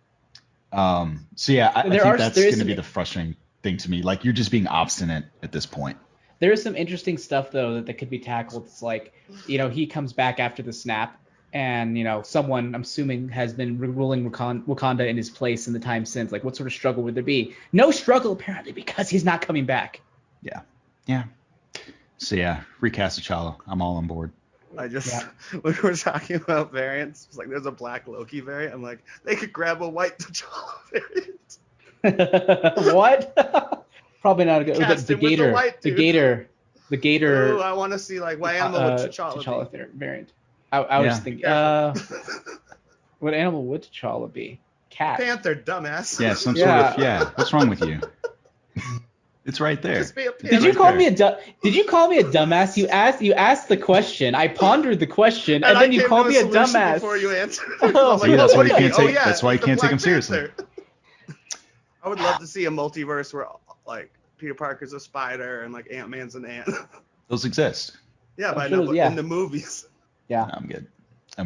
So yeah, I think that's going to be the frustrating thing to me. Like, you're just being obstinate at this point. There is some interesting stuff, though, that could be tackled. It's like, he comes back after the snap, and, someone, I'm assuming, has been ruling Wakanda in his place in the time since. Like, what sort of struggle would there be? No struggle, apparently, because he's not coming back. Yeah. So yeah, recast T'Challa. I'm all on board. When we're talking about variants, it's like there's a black Loki variant. I'm like, they could grab a white T'Challa variant. What? Probably not a good. The Gator. Ooh, I want to see like what animal would T'Challa variant. I was thinking. What animal would T'Challa be? Cat. Panther, dumbass. Yeah, some sort of. Yeah. What's wrong with you? It's right there. Did you call me a dumbass? You asked the question. I pondered the question, and then you called me a dumbass before you answered. That's why you can't take him seriously. I would love to see a multiverse where like Peter Parker's a spider and like Ant-Man's an ant. Those exist. Yeah, but I know in the movies. Yeah. I'm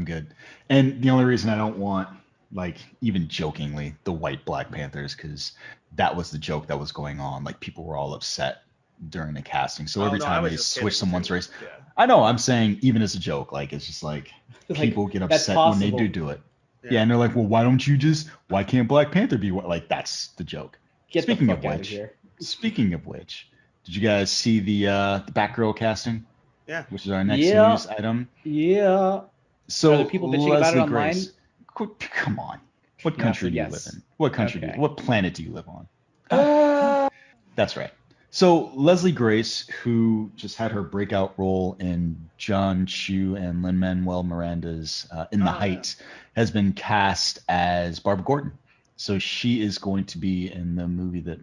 good. And the only reason I don't want, like, even jokingly, the white Black Panthers, because that was the joke that was going on. Like, people were all upset during the casting. So every time they switch someone's race, I know, I'm saying even as a joke, like, it's just like people get upset when they do it. Yeah, and they're like, well, why can't Black Panther be what? Like, that's the joke. Speaking of which, did you guys see the Batgirl casting? Yeah. Which is our next news item. Yeah. So are the people bitching about it online? Come on. What country do you live in? What country? What planet do you live on? That's right. So Leslie Grace, who just had her breakout role in John Chu and Lin-Manuel Miranda's In the Heights, has been cast as Barbara Gordon. So she is going to be in the movie that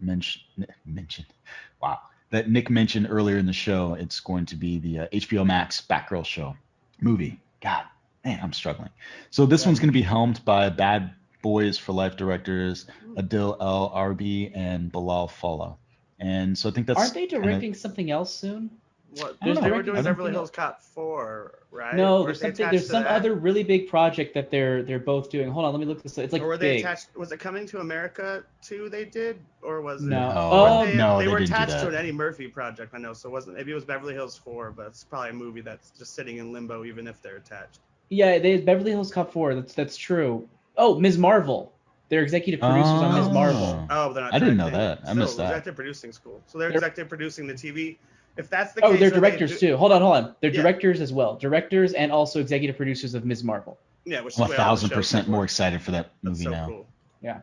that Nick mentioned earlier in the show. It's going to be the HBO Max Batgirl show movie. God, man, I'm struggling. So this one's going to be helmed by Bad Boys for Life directors Adil El Arbi and Bilal Fallah. And so I think that's... Aren't they directing something else soon? What? They were doing Beverly Hills Cop 4, right? No, there's some other really big project that they're both doing. Hold on, let me look this up. It's like, or were they attached? Was it Coming to America 2 they did, or was it? No. They were attached to an Eddie Murphy project, I know. So maybe it was Beverly Hills 4, but it's probably a movie that's just sitting in limbo, even if they're attached. Yeah, they had Beverly Hills Cop 4. That's true. Oh, Ms. Marvel. They're executive producers on Ms. Marvel. Oh, they're not. I didn't know that. I missed that. Executive producing school. So they're executive producing the TV. If that's the case. Oh, they're directors too. Hold on. They're directors as well. Directors and also executive producers of Ms. Marvel. Yeah, which I'm 1,000% more excited for that movie now. Cool. Yeah.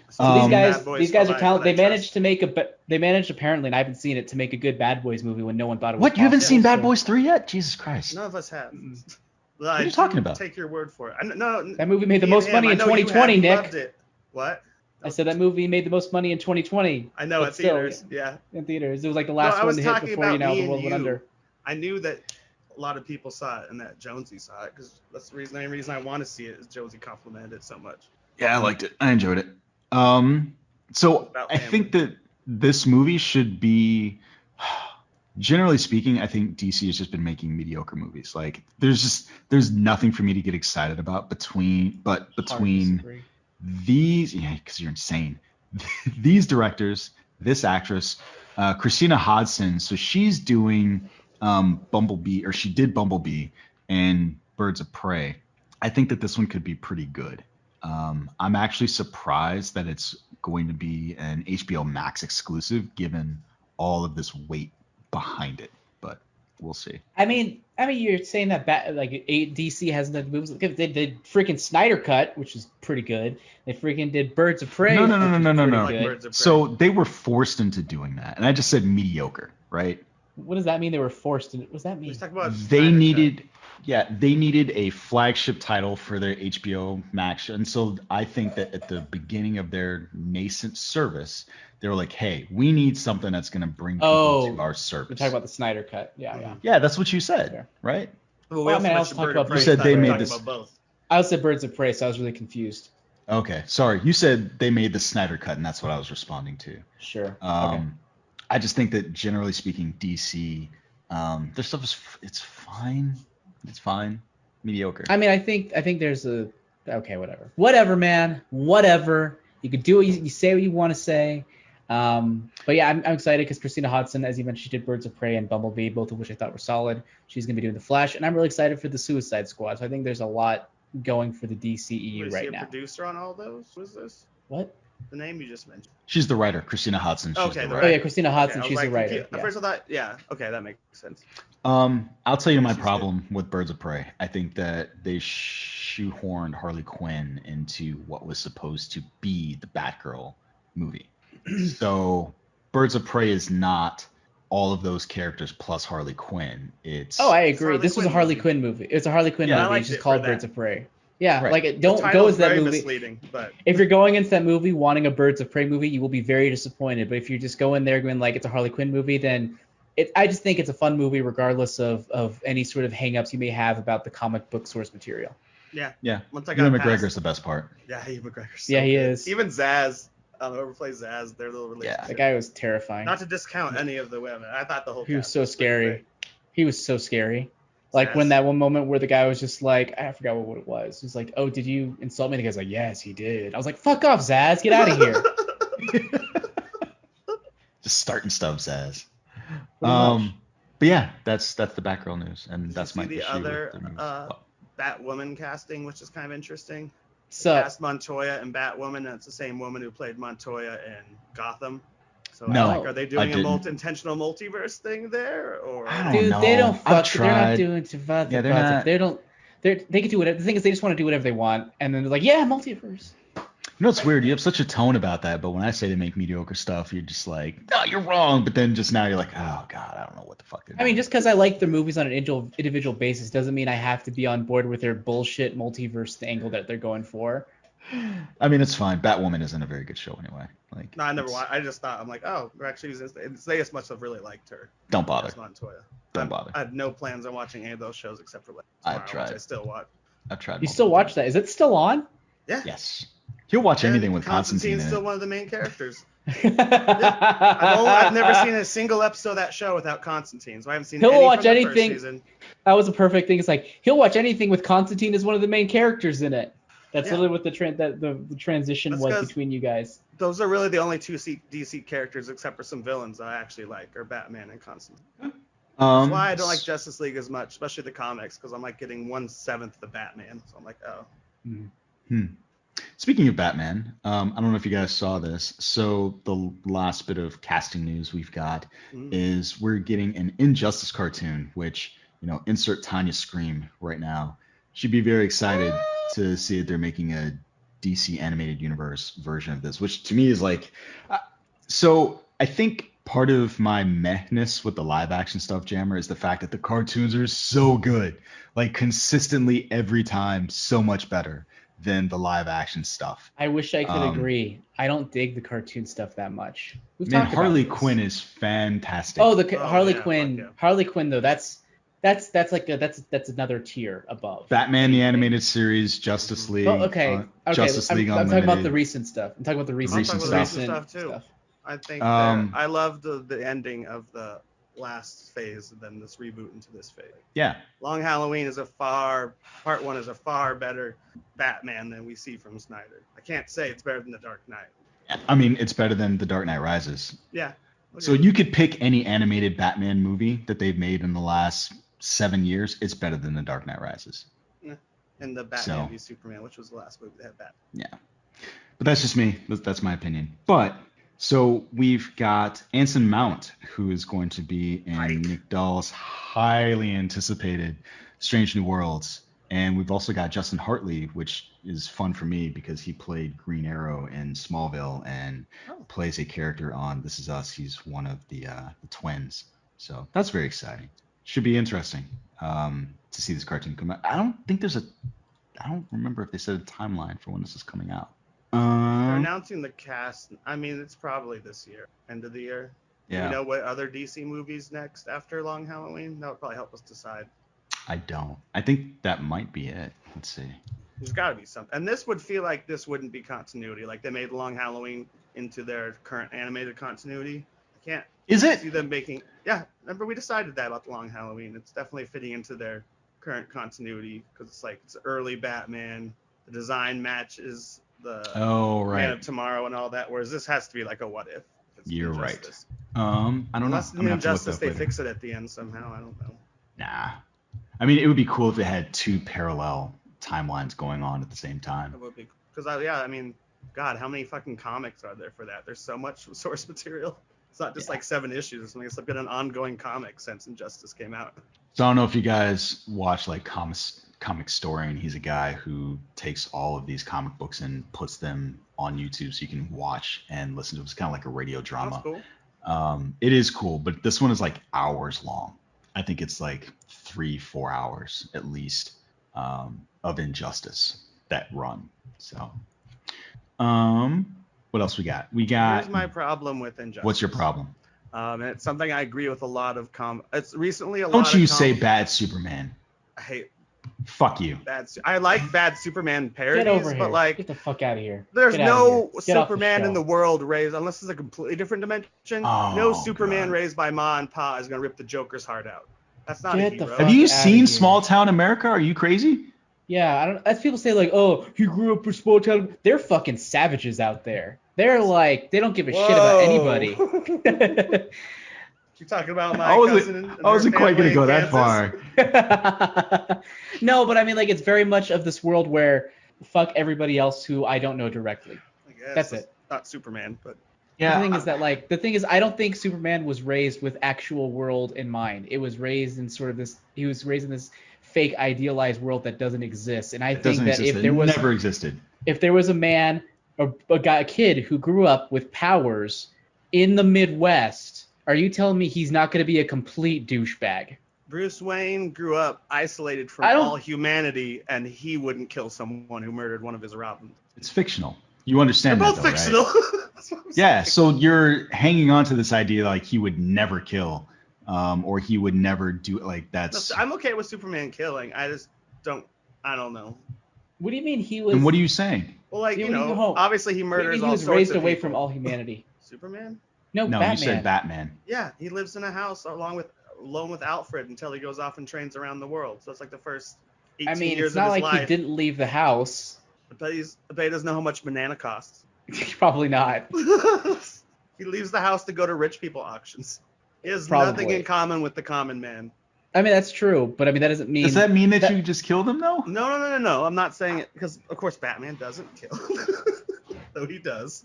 So these guys are talented. They managed apparently, and I haven't seen it, to make a good Bad Boys movie when no one thought it was What? You haven't seen Bad Boys 3 yet? Jesus Christ. None of us have. What are you talking about? Take your word for it. No, that movie made the most money in 2020, Nick. Loved it. What? I said that movie made the most money in 2020. I know, at theaters. Yeah. In theaters. It was like the last one to hit before the world went under. I knew that a lot of people saw it and that Jonesy saw it, because that's the main reason I want to see it is Jonesy complimented it so much. Yeah, I liked it. I enjoyed it. So I think that this movie should be, generally speaking, I think DC has just been making mediocre movies. Like there's nothing for me to get excited about between these, yeah, because you're insane. These directors, this actress, Christina Hodson. So she's doing Bumblebee, or she did Bumblebee and Birds of Prey. I think that this one could be pretty good. I'm actually surprised that it's going to be an HBO Max exclusive, given all of this weight behind it. But we'll see. I mean, you're saying that DC hasn't done movies. They did freaking Snyder Cut, which is pretty good. They freaking did Birds of Prey. No. So they were forced into doing that, and I just said mediocre, right? What does that mean? They were forced into. What does that mean? They needed. Yeah, they needed a flagship title for their HBO Max. And so I think that at the beginning of their nascent service, they were like, hey, we need something that's going to bring people to our service. We're talking about the Snyder Cut. Yeah. Yeah, that's what you said, right? Well, I also talked about you said they made this. I also said Birds of Prey, so I was really confused. Okay, sorry. You said they made the Snyder Cut, and that's what I was responding to. Sure. Okay. I just think that generally speaking, DC, their stuff it's fine. It's fine. Mediocre. I mean, I think there's okay, whatever, man, whatever. You can do what you say what you want to say. But yeah, I'm excited because Christina Hodson, as you mentioned, she did Birds of Prey and Bumblebee, both of which I thought were solid. She's gonna be doing The Flash, and I'm really excited for the Suicide Squad. So I think there's a lot going for the DCEU right now. Is she a producer on all those? Who's this? What? The name you just mentioned. She's the writer, Christina Hodson. She's the writer. Oh yeah, Christina Hodson. She's the writer. At first I thought, okay, that makes sense. I'll tell you my problem with Birds of Prey. I think that they shoehorned Harley Quinn into what was supposed to be the Batgirl movie. So Birds of Prey is not all of those characters plus Harley Quinn. I agree. This was a Harley Quinn movie. It's a Harley Quinn movie. It's just called Birds of Prey. Yeah, right. Don't go into that movie. But if you're going into that movie wanting a Birds of Prey movie, you will be very disappointed. But if you just go in there going like it's a Harley Quinn movie, then I just think it's a fun movie regardless of any sort of hangups you may have about the comic book source material. Yeah. Once I got McGregor's the best part. Yeah, Ewan McGregor's so he is. Even Zaz, whoever plays Zaz, their little relationship. Yeah, the guy was terrifying. Not to discount any of the women. I thought the whole He was so scary. He was so scary. Like when that one moment where the guy was just like, I forgot what it was. He was like, "Oh, did you insult me?" And the guy's like, "Yes, he did." I was like, "Fuck off, Zaz. Get out of here." Just starting stuff, Zaz. But yeah, that's the Batgirl news, and that's my issue. The other Batwoman casting, which is kind of interesting. So cast Montoya and Batwoman, and it's the same woman who played Montoya in Gotham. So no, are they doing intentional multiverse thing there, or dude, they don't fuck. They're not doing yeah, they're not. They don't. They can do whatever. The thing is, they just want to do whatever they want, and then they're like, yeah, multiverse. You know, it's weird. You have such a tone about that, but when I say they make mediocre stuff, you're just like, no, you're wrong. But then just now you're like, oh god, I don't know what the fuck. I mean, just because I like their movies on an individual basis doesn't mean I have to be on board with their bullshit multiverse angle that they're going for. I mean, it's fine. Batwoman isn't a very good show anyway. Like, no, I never watched. I just thought, I'm like, oh, they're actually using this. They must have really liked her. Don't bother. Montoya. Don't bother. I had no plans on watching any of those shows except for I've tried. Which I still watch. I've tried. You still watch that? Is it still on? Yeah. Yes. He'll watch anything with Constantine in it. Constantine's still one of the main characters. I've never seen a single episode of that show without Constantine, so I haven't seen He'll any watch from the anything. First season. That was a perfect thing. It's like he'll watch anything with Constantine as one of the main characters in it. That's literally what the transition was between you guys. Those are really the only two DC characters, except for some villains I actually like, are Batman and Constantine. That's why I don't like Justice League as much, especially the comics, because I'm like getting 1/7 the Batman. So I'm like, oh. Speaking of Batman, I don't know if you guys saw this. So the last bit of casting news we've got is we're getting an Injustice cartoon, which, insert Tanya Scream right now. Should be very excited to see that they're making a DC animated universe version of this, which to me is like, so I think part of my mehness with the live action stuff, Jammer, is the fact that the cartoons are so good, like consistently every time, so much better than the live action stuff. I wish I could agree. I don't dig the cartoon stuff that much. Harley Quinn is fantastic. Oh, Harley Quinn. Yeah. Harley Quinn though, that's That's another tier above. Batman the Animated Series, Justice League. Okay. Justice League I'm Unlimited. talking about the recent stuff. I'm talking about the recent stuff too. I think I love the ending of the last phase and then this reboot into this phase. Yeah. Long Halloween part 1 is a far better Batman than we see from Snyder. I can't say it's better than The Dark Knight. I mean, it's better than The Dark Knight Rises. Yeah. Okay. So you could pick any animated Batman movie that they've made in the last 7 years. It's better than The Dark Knight Rises. Yeah. And the Batman v Superman, which was the last movie that had Batman. Yeah. But that's just me. That's my opinion. But so we've got Anson Mount, who is going to be in Nick Dahl's highly anticipated Strange New Worlds. And we've also got Justin Hartley, which is fun for me because he played Green Arrow in Smallville and plays a character on This Is Us. He's one of the twins. So that's very exciting. Should be interesting to see this cartoon come out. I don't remember if they said a timeline for when this is coming out. They're announcing the cast. I mean, it's probably this year, end of the year. Yeah. Do you know what other DC movies next after Long Halloween? That would probably help us decide. I don't. I think that might be it. Let's see. There's got to be something. And this would feel like this wouldn't be continuity. Like they made Long Halloween into their current animated continuity. I can't see them making... Yeah, remember we decided that about the Long Halloween. It's definitely fitting into their current continuity because it's early Batman. The design matches the Man of Tomorrow and all that, whereas this has to be like a what if. You're Injustice. Right. I don't know. In Injustice they fix it at the end somehow. I don't know. Nah. I mean, it would be cool if they had 2 parallel timelines going on at the same time. It would be. Because, I mean, God, how many fucking comics are there for that? There's so much source material. It's not just like 7 issues or something. It's been an ongoing comic since Injustice came out. So I don't know if you guys watch like Comic Story, and he's a guy who takes all of these comic books and puts them on YouTube so you can watch and listen to them. It's kind of like a radio drama. That's cool. It is cool, but this one is like hours long. I think it's like 3-4 hours at least of Injustice that run. So, what else we got? Here's my problem with Injustice. What's your problem? And it's something I agree with a lot of It's recently Don't you say bad Superman? I hate. Fuck you. I like bad Superman parodies, Get over here. But like, get the fuck out of here. There's no Superman in the world raised, unless it's a completely different dimension. No Superman raised by Ma and Pa is gonna rip the Joker's heart out. That's not a hero. Have you seen Small Town America? Are you crazy? Yeah, I don't. As people say, like, oh, he grew up in small town. They're fucking savages out there. They're like, they don't give a shit about anybody. You're talking about my cousin. I wasn't quite gonna go that far. No, but I mean, like, it's very much of this world where fuck everybody else who I don't know directly. I guess. That's it. Not Superman, but. Yeah. The thing is, I don't think Superman was raised with actual world in mind. It was raised in sort of this. He was raised in this fake idealized world that doesn't exist. And I think that if there was never existed. If there was a man or a kid who grew up with powers in the Midwest, are you telling me he's not going to be a complete douchebag? Bruce Wayne grew up isolated from all humanity, and he wouldn't kill someone who murdered one of his Robins. It's fictional. You understand They're that, both fictional. Right? Yeah, so you're hanging on to this idea like he would never kill, or he would never do it. Like that's. I'm okay with Superman killing. I just don't. I don't know. What do you mean he was? And what are you saying? Well, like obviously he murders all sorts of people. He was raised away from all humanity. Superman? No, Batman. You said Batman. Yeah, he lives in a house alone with Alfred until he goes off and trains around the world. So it's like the first 18 years of his life. It's not like he didn't leave the house. But he doesn't know how much banana costs. Probably not. He leaves the house to go to rich people auctions. He has nothing in common with the common man. I mean, that's true, but I mean, that doesn't mean... Does that mean that you just killed him, though? No. I'm not saying it, because, of course, Batman doesn't kill. Though he does.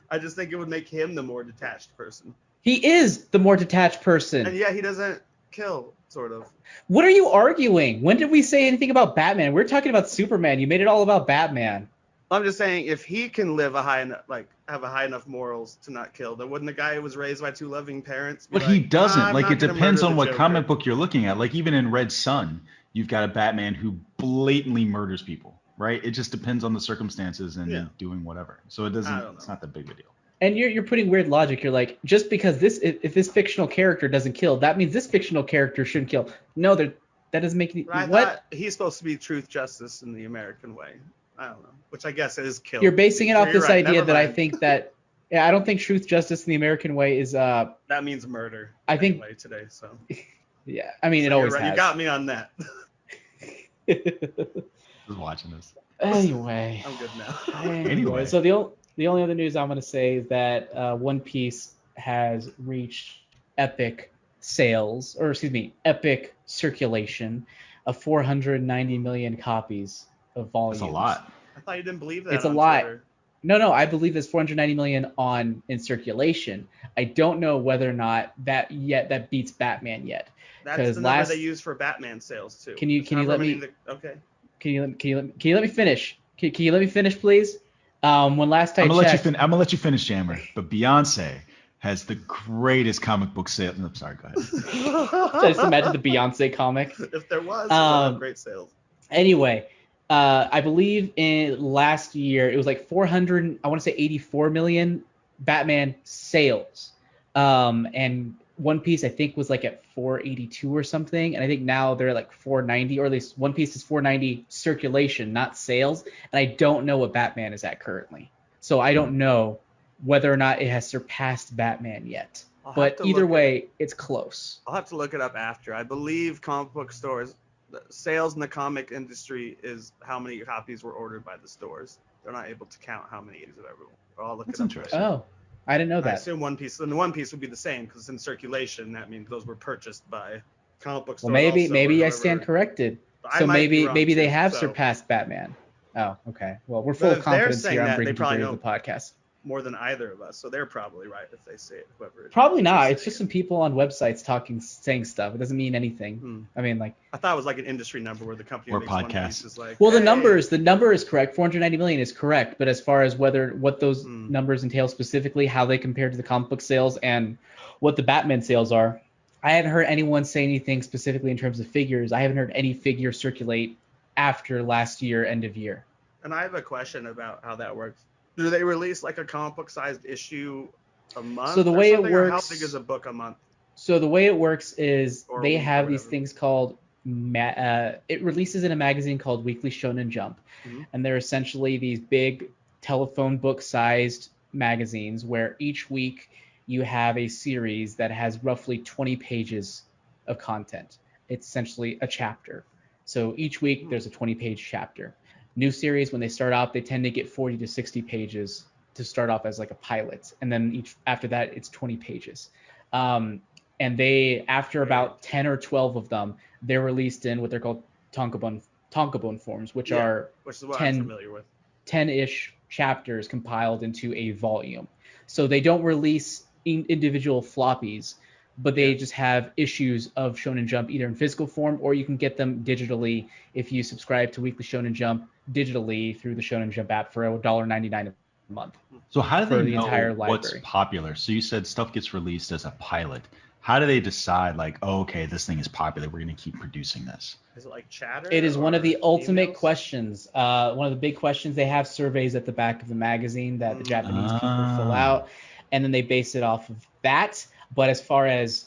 I just think it would make him the more detached person. He is the more detached person. And yeah, he doesn't kill, sort of. What are you arguing? When did we say anything about Batman? We're talking about Superman. You made it all about Batman. I'm just saying, if he can live have a high enough morals to not kill, then wouldn't the guy who was raised by 2 loving parents be But he doesn't. Like, it depends on what Joker. comic book you're looking at. Like, even in Red Sun, you've got a Batman who blatantly murders people, right? It just depends on the circumstances and doing whatever. So it doesn't. It's not that big of a deal. And you're putting weird logic. You're like, just because if this fictional character doesn't kill, that means this fictional character shouldn't kill. No, That doesn't make any. But I What? thought he's supposed to be truth, justice in the American way. I don't know. Which I guess is killed. You're basing it So off you're this right. idea Never that I mind. think that. Yeah, I don't think truth, justice in the American way is. That means murder. I think anyway today. So. Yeah, I mean, So it always right. has. You got me on that. Just watching this. Anyway. I'm good now. Anyway, so the only other news I'm going to say is that One Piece has reached epic sales, or excuse me, epic circulation of 490 million copies of volumes. That's a lot. I thought you didn't believe that. It's a on lot. Twitter. No, I believe there's 490 million in circulation. I don't know whether or not that beats Batman yet. That's the number they use for Batman sales too. Can you let me? Okay. Can you let me finish? Can you let me finish, please? When last I checked, I'm gonna let you finish, Jammer. But Beyonce has the greatest comic book sale. I'm sorry, go ahead. I just imagine the Beyonce comic. If there was, it would have great sales. Anyway, I believe in last year it was like 400. I want to say 84 million Batman sales, and One Piece I think was like at 482 or something, and I think now they're at like 490, or at least One Piece is 490 circulation, not sales. And I don't know what Batman is at currently, so I don't know whether or not it has surpassed Batman yet. But either way, it's close. I'll have to look it up after. I believe comic book stores, the sales in the comic industry is how many copies were ordered by the stores. They're not able to count how many of everyone. I'll look That's it up. interesting. Oh, I didn't know that. I assume One Piece, and the One Piece would be the same because it's in circulation. That means those were purchased by comic book stores. Well, maybe I also, stand corrected. I So might be maybe wrong they too, have so. surpassed Batman. Oh, okay. Well, we're full But of if they're confidence saying here. I'm that, bringing they probably you the know podcast. more than either of us, so they're probably right if they say it. Whoever. Probably not. It's just some people on websites saying stuff. It doesn't mean anything. I mean, like. I thought it was like an industry number where the company Or makes One podcast. Piece is like. Well, hey. the number is correct. 490 million is correct. But as far as what those numbers entail specifically, how they compare to the comic book sales and what the Batman sales are, I haven't heard anyone say anything specifically in terms of figures. I haven't heard any figure circulate after last year, end of year. And I have a question about how that works. Do they release like a comic book sized issue a month? So the way it works, or how big is a book a month? So the way it works is Or they week or have these whatever. things called it releases in a magazine called Weekly Shonen Jump, and they're essentially these big telephone book sized magazines where each week you have a series that has roughly 20 pages of content. It's essentially a chapter. So each week there's a 20-page chapter. New series, when they start off, they tend to get 40 to 60 pages to start off as like a pilot, and then after that it's 20 pages. And they, after about 10 or 12 of them, they're released in what they're called tankobon forms, which are which is what I'm familiar with. 10-ish chapters compiled into a volume. So they don't release individual floppies, but they just have issues of Shonen Jump either in physical form, or you can get them digitally if you subscribe to Weekly Shonen Jump digitally through the Shonen Jump app for $1.99 a month. So how do they know entire what's library. popular? So you said stuff gets released as a pilot. How do they decide, like, oh, okay, this thing is popular, we're going to keep producing this? Is it like chatter? It is one of the ultimate emails? questions. One of the big questions. They have surveys at the back of the magazine that the Japanese people fill out, and then they base it off of that. But as far as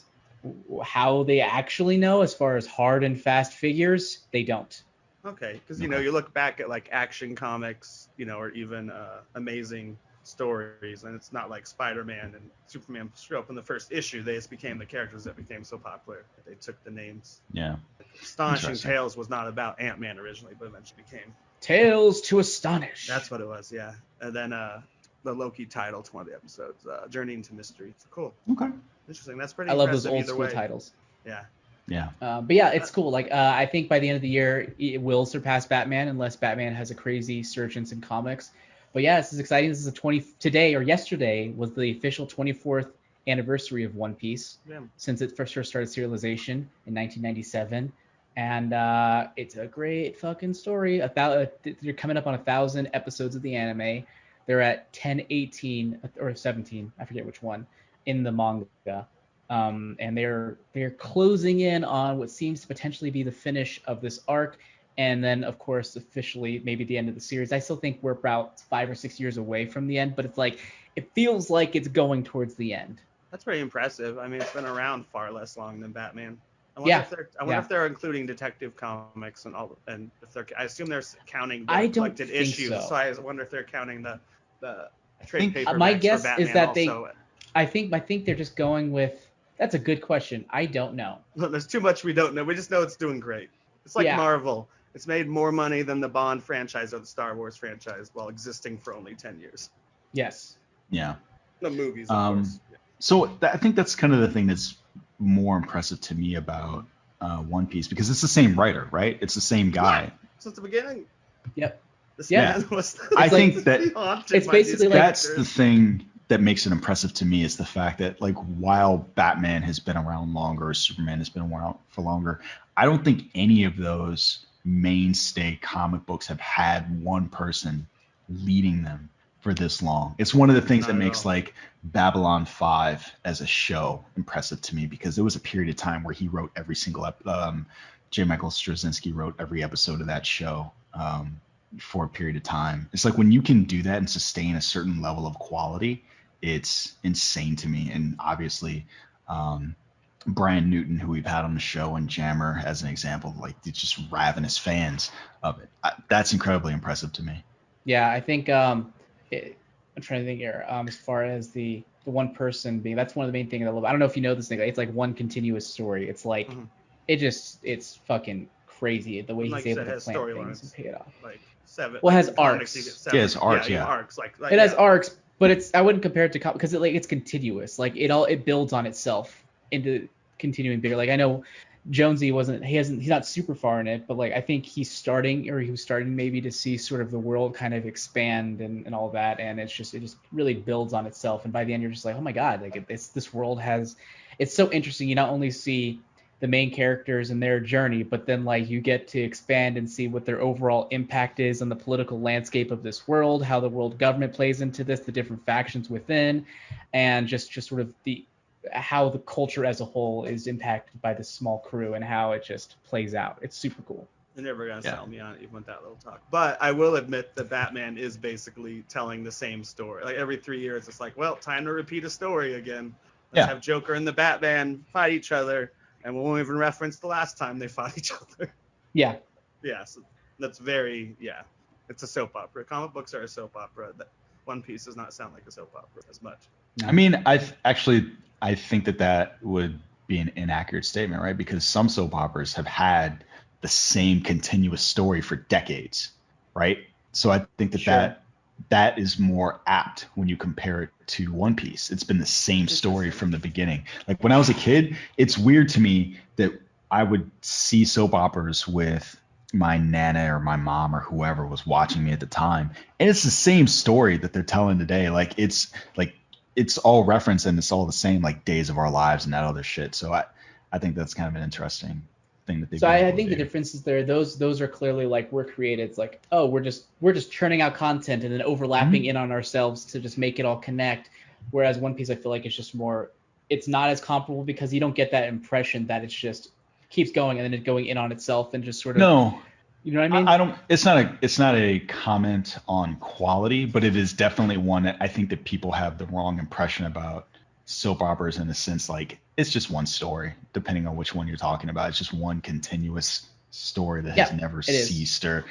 how they actually know, as far as hard and fast figures, they don't. Okay, because you look back at like Action Comics, or even Amazing Stories, and it's not like Spider-Man and Superman show up in the first issue. They just became the characters that became so popular. They took the names. Yeah. Astonishing Tales was not about Ant-Man originally, but eventually became Tales to Astonish. That's what it was, yeah. And then the Loki title to one of the episodes, Journey into Mystery. So cool. Okay. Interesting. That's pretty. I love those impressive old either school way. titles. Yeah. Yeah. But yeah, it's cool. Like I think by the end of the year, it will surpass Batman unless Batman has a crazy resurgence in comics. But yeah, this is exciting. This is today or yesterday was the official 24th anniversary of One Piece since it first started serialization in 1997. And it's a great fucking story. They're coming up on 1,000 episodes of the anime. They're at 10, 18, or 17, I forget which one, in the manga. And they're closing in on what seems to potentially be the finish of this arc. And then, of course, officially maybe the end of the series. I still think we're about 5 or 6 years away from the end, but it's like it feels like it's going towards the end. That's pretty impressive. I mean, it's been around far less long than Batman. I wonder if they're including Detective Comics and all, and if they're, I assume they're counting the collected issues. So I wonder if they're counting the trade paperbacks. My guess for Batman is that also. I think they're just going with. That's a good question. I don't know. There's too much we don't know. We just know it's doing great. It's like Marvel. It's made more money than the Bond franchise or the Star Wars franchise while existing for only 10 years. Yes. Yeah. The movies, of course. Yeah. So I think that's kind of the thing that's more impressive to me about One Piece, because it's the same writer, right? It's the same guy. Yeah. Since the beginning. Yep. I think that it's basically like that's the thing that makes it impressive to me, is the fact that, like, while Batman has been around longer, Superman has been around for longer, I don't think any of those mainstay comic books have had one person leading them for this long. It's one of the things that makes like Babylon 5 as a show impressive to me, because there was a period of time where he wrote every single J. Michael Straczynski wrote every episode of that show for a period of time. It's like when you can do that and sustain a certain level of quality, it's insane to me. And obviously Brian Newton, who we've had on the show, and Jammer as an example, like, it's just ravenous fans of it. That's incredibly impressive to me. Yeah, I think I'm trying to think here. As far as the one person being, that's one of the main things I love. I don't know if you know this thing. It's like one continuous story. It's like it's fucking crazy the way he's able to plan things and pay it off. Like 7. Well, it has arcs. Yeah, it's arcs. Yeah, arcs. Like it has arcs, but I wouldn't compare it to because it's continuous. Like it builds on itself into continuing bigger. Like I know Jonesy he's not super far in it, but like I think he was starting maybe to see sort of the world kind of expand and all that, and it just really builds on itself, and by the end you're just like, oh my god, like this world it's so interesting. You not only see the main characters and their journey, but then like you get to expand and see what their overall impact is on the political landscape of this world, how the world government plays into this, the different factions within, and just sort of how the culture as a whole is impacted by this small crew and how it just plays out. It's super cool. You're never going to sell me on it even with that little talk. But I will admit that Batman is basically telling the same story. Like every 3 years, it's like, well, time to repeat a story again. Let's have Joker and the Batman fight each other, and we won't even reference the last time they fought each other. Yeah. Yeah, so that's very, it's a soap opera. Comic books are a soap opera. One Piece does not sound like a soap opera as much. I mean, I think that would be an inaccurate statement, right? Because some soap operas have had the same continuous story for decades, right? So I think that is more apt when you compare it to One Piece. It's been the same story from the beginning. Like when I was a kid, it's weird to me that I would see soap operas with my nana or my mom or whoever was watching me at the time, and it's the same story that they're telling today. Like it's all referenced and it's all the same, like Days of Our Lives and that other shit. So I think that's kind of an interesting thing that they. So I think the difference is there. Those are clearly like we're created. It's like, oh, we're just churning out content and then overlapping in on ourselves to just make it all connect. Whereas One Piece, I feel like it's just more. It's not as comparable because you don't get that impression that it's just keeps going and then it going in on itself and just sort of. No. You know what I mean? I don't. It's not a comment on quality, but it is definitely one that I think that people have the wrong impression about soap operas, in the sense like it's just one story, depending on which one you're talking about. It's just one continuous story that has never ceased or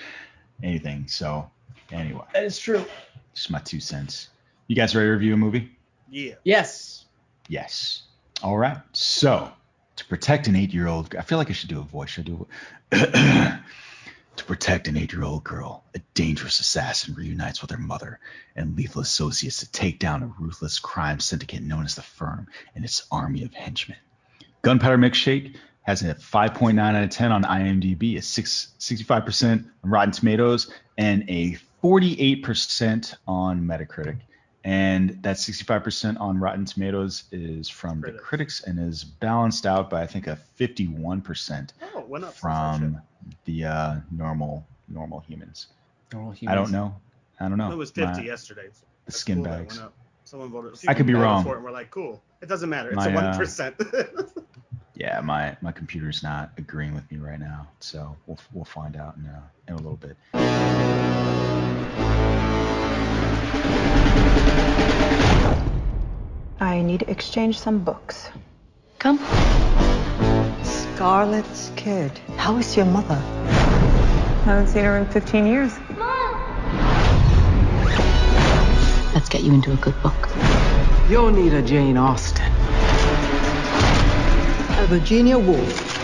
anything. So anyway, that is true. Just my 2 cents. You guys ready to review a movie? Yeah. Yes. All right. So to protect an 8-year-old, I feel like I should do a voice. Should I do To protect an 8-year-old girl, a dangerous assassin reunites with her mother and lethal associates to take down a ruthless crime syndicate known as the Firm and its army of henchmen. Gunpowder Milkshake has a 5.9 out of 10 on IMDb, a 65% on Rotten Tomatoes, and a 48% on Metacritic. And that 65% on Rotten Tomatoes is from the critics and is balanced out by, I think, a 51% from the normal humans. Normal humans. I don't know. It was 50 yesterday. The skin bags. Someone voted. I could be wrong. For it and we're like, cool. It doesn't matter. It's a 1%. Yeah, my computer's not agreeing with me right now, so we'll find out in a little bit. I need to exchange some books. Come. Scarlett's kid. How is your mother? I haven't seen her in 15 years. Let's get you into a good book. You'll need a Jane Austen. A Virginia Woolf.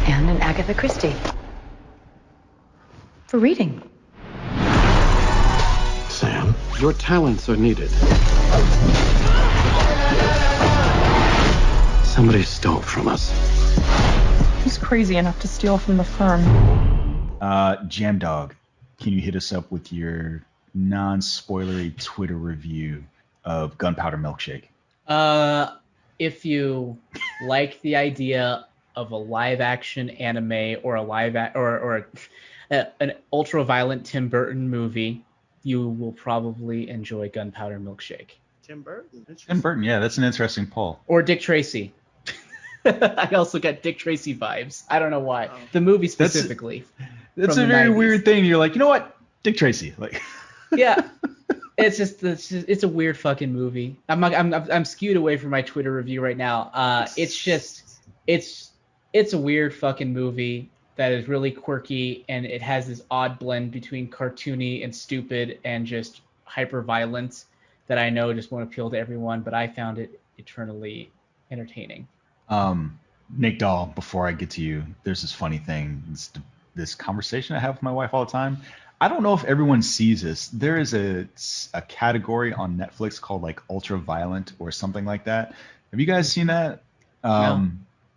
And an Agatha Christie. For reading. Sam, your talents are needed. Somebody stole from us. Who's crazy enough to steal from the firm? Jam Dog, can you hit us up with your non-spoilery Twitter review of Gunpowder Milkshake? If you like the idea of a live-action anime or an ultra-violent Tim Burton movie, you will probably enjoy Gunpowder Milkshake. Tim Burton. Tim Burton, yeah, that's an interesting poll. Or Dick Tracy. I also got Dick Tracy vibes. I don't know why. Oh. The movie specifically. That's a very 90s. Weird thing. You're like, you know what? Dick Tracy. Like. Yeah. It's a weird fucking movie. I'm skewed away from my Twitter review right now. It's a weird fucking movie that is really quirky, and it has this odd blend between cartoony and stupid and just hyper violence that I know just won't appeal to everyone, but I found it eternally entertaining. Nick Dahl, before I get to you, there's this funny thing, this conversation I have with my wife all the time. I don't know if everyone sees this. There is a category on Netflix called like ultra violent or something like that. Have you guys seen that? No.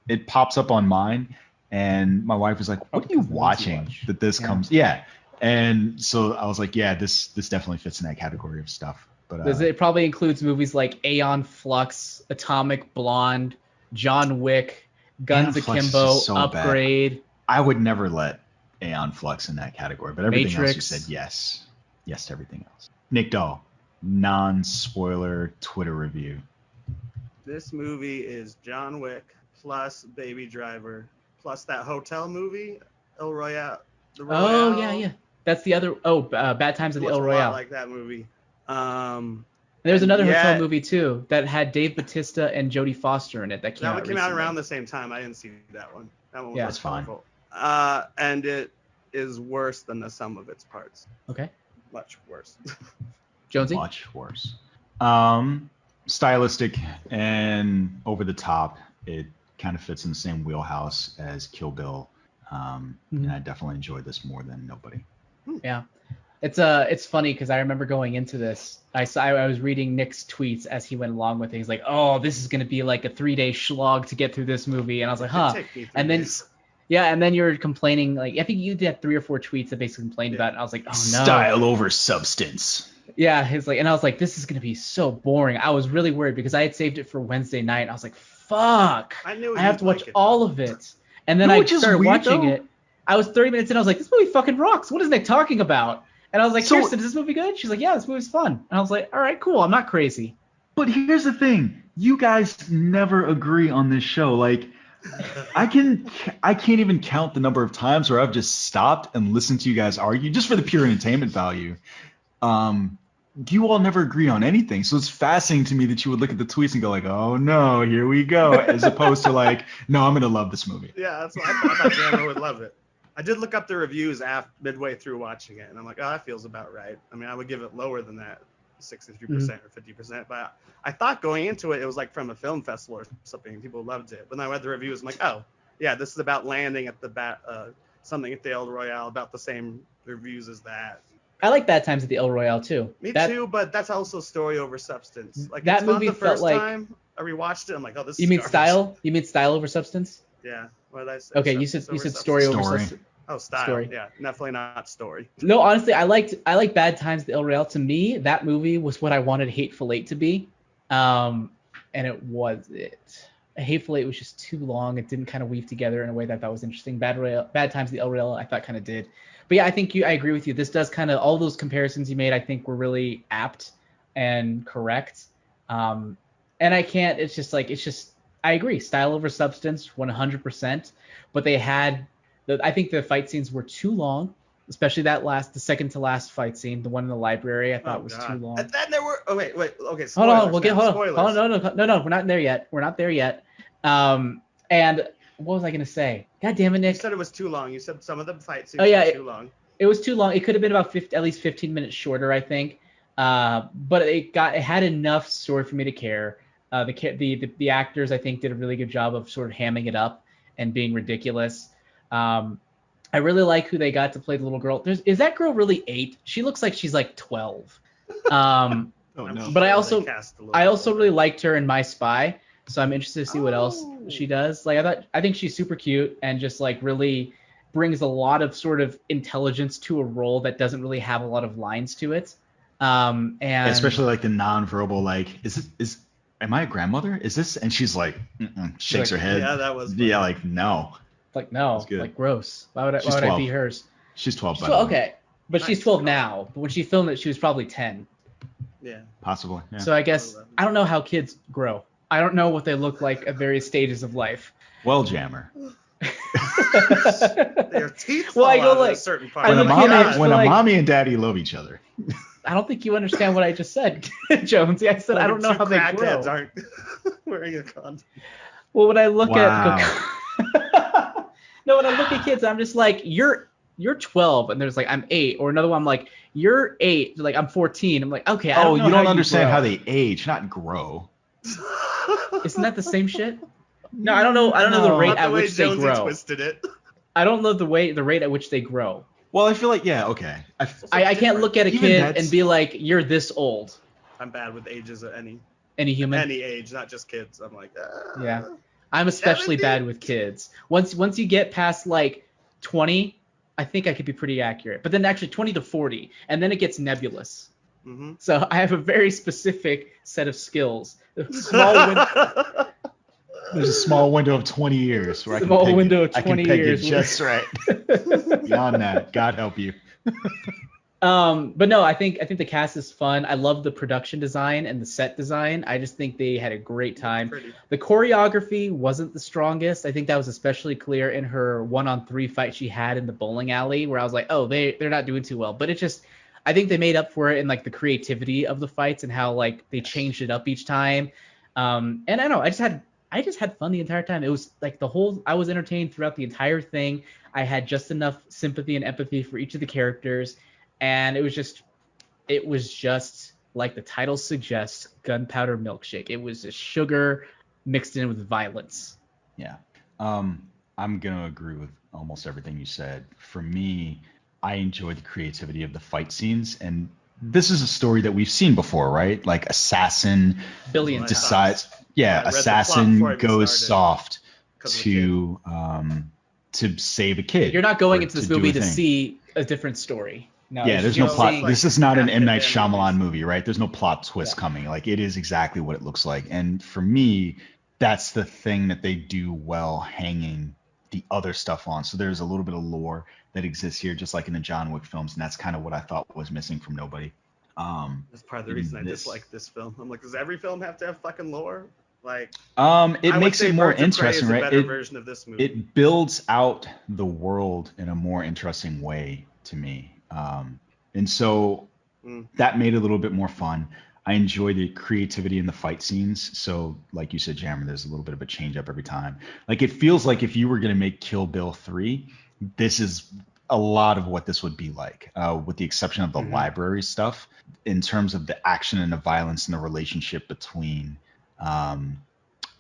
It pops up on mine, and my wife was like, "What are you watching?" That this comes, yeah. And so I was like, "Yeah, this definitely fits in that category of stuff." But it probably includes movies like Aeon Flux, Atomic Blonde, John Wick, Guns Akimbo, so Upgrade. Bad. I would never let Aeon Flux in that category, but everything Matrix. Else you said yes to everything else. Nick Dahl, non-spoiler Twitter review. This movie is John Wick plus Baby Driver plus that hotel movie, El Royale. Oh yeah. That's the other. Bad Times at the El Royale. I like that movie. There's another hotel movie too that had Dave Bautista and Jodie Foster in it. That came out around the same time. I didn't see that one. That one was that's fine. And it is worse than the sum of its parts. Okay. Much worse. Jonesy? Much worse. Stylistic and over the top. It kind of fits in the same wheelhouse as Kill Bill. And I definitely enjoyed this more than Nobody. Yeah. It's funny because I remember going into this, I was reading Nick's tweets as he went along with it. He's like, "Oh, this is gonna be like a 3-day slog to get through this movie," and I was like, "Huh." And then, and then you're complaining, like I think you did 3 or 4 tweets that basically complained about it. And I was like, "Oh no." Style over substance. Yeah, and I was like, "This is gonna be so boring." I was really worried because I had saved it for Wednesday night. And I was like, "Fuck, I have to watch all of it." And then I started watching it. I was 30 minutes in. I was like, "This movie fucking rocks. What is Nick talking about?" And I was like, "Kirsten, is this movie good?" She's like, "Yeah, this movie's fun." And I was like, "All right, cool. I'm not crazy." But here's the thing. You guys never agree on this show. Like, I can't even count the number of times where I've just stopped and listened to you guys argue just for the pure entertainment value. You all never agree on anything. So it's fascinating to me that you would look at the tweets and go like, "Oh no, here we go," as opposed to like, "No, I'm going to love this movie." Yeah, that's what I thought Jammer would love it. I did look up the reviews midway through watching it, and I'm like, "Oh, that feels about right." I mean, I would give it lower than that, 63% or 50%. But I thought going into it, it was like from a film festival or something. People loved it. But then I read the reviews. I'm like, "Oh, yeah, this is about landing at something at the El Royale, about the same reviews as that." I like Bad Times at the El Royale too. Me too, but that's also story over substance. Like that movie the first felt like time I rewatched it, I'm like, "Oh, this." You mean style? You mean style over substance? Yeah. What did I say? Okay, you said story over substance. Oh, style. Story. Yeah, definitely not story. No, honestly, I like Bad Times at the El Royale. To me, that movie was what I wanted Hateful Eight to be, and it was it. Hateful Eight was just too long. It didn't kind of weave together in a way that I thought was interesting. Bad Times at the El Royale, I thought kind of did. But yeah, I think I agree with you. This does kind of all those comparisons you made. I think were really apt and correct. And I can't. It's just I agree. Style over substance, 100%. But they had. I think the fight scenes were too long, especially the second to last fight scene, the one in the library. I thought was too long. And then there were. Oh wait. Okay. Spoilers. Hold on. No. We're not there yet. And what was I gonna say? God damn it, You Nick. said it was too long. You said some of the fight scenes were too long. It was too long. It could have been about at least 15 minutes shorter, I think. But it had enough story for me to care. The actors, I think, did a really good job of sort of hamming it up and being ridiculous. I really like who they got to play the little girl. Is that girl really 8? She looks like she's like 12. But I also really liked her in My Spy, so I'm interested to see what else she does. Like I think she's super cute and just like really brings a lot of sort of intelligence to a role that doesn't really have a lot of lines to it. And especially like the nonverbal, like, am I a grandmother? Is this? And she's like, shakes her head. Yeah, that was funny. Yeah, like no. Like no, like gross. Why would I be hers? She's 12. Okay, but she's 12 now. But when she filmed it, she was probably 10. Yeah. Possibly. Yeah. So I guess I don't know how kids grow. I don't know what they look like at various stages of life. Well, Jammer. Their teeth fall out at a certain part. When a mommy and daddy love each other. I don't think you understand what I just said, Jonesy. I said I don't know how they grow. Aren't wearing a condom. Well, when I look at no, when I look at kids, I'm just like, you're 12, and there's like I'm 8, or another one I'm like, you're 8, they're like I'm 14. I'm like, okay. I don't know you don't understand how they age, not grow. Isn't that the same shit? No, I don't know. I don't know the rate at which they grow. Twisted it. I don't know the rate at which they grow. Well, I feel like okay. I can't look at a kid and be like, you're this old. I'm bad with ages of any human. Any age, not just kids. I'm like, yeah. I'm especially 70? Bad with kids. Once you get past like 20, I think I could be pretty accurate. But then actually 20 to 40, and then it gets nebulous. Mm-hmm. So I have a very specific set of skills. There's a small window of 20 years where I can peg it just right. Beyond that, God help you. But no, I think the cast is fun. I love the production design and the set design. I just think they had a great time. The choreography wasn't the strongest. I think that was especially clear in her 1-on-3 fight she had in the bowling alley, where I was like, oh, they're not doing too well. But I think they made up for it in like the creativity of the fights and how like they changed it up each time. And I don't know, I just had fun the entire time. It was like I was entertained throughout the entire thing. I had just enough sympathy and empathy for each of the characters. And it was just like the title suggests, Gunpowder Milkshake. It was just sugar mixed in with violence. Yeah. I'm going to agree with almost everything you said. For me, I enjoyed the creativity of the fight scenes. And this is a story that we've seen before, right? Like assassin decides, assassin goes soft to save a kid. You're not going into this movie to see a different story. No, there's no plot. This is not an M. Night Shyamalan movie, right? There's no plot twist coming. Like, it is exactly what it looks like. And for me, that's the thing that they do well, hanging the other stuff on. So there's a little bit of lore that exists here, just like in the John Wick films. And that's kind of what I thought was missing from Nobody. That's part of the reason I dislike this film. I'm like, does every film have to have fucking lore? Like, it makes it more interesting, right? Version of this movie. It builds out the world in a more interesting way to me. And so that made it a little bit more fun. I enjoy the creativity in the fight scenes. So like you said, Jammer, there's a little bit of a change up every time. Like, it feels like if you were going to make Kill Bill 3, this is a lot of what this would be like, with the exception of the library stuff. In terms of the action and the violence and the relationship between Karen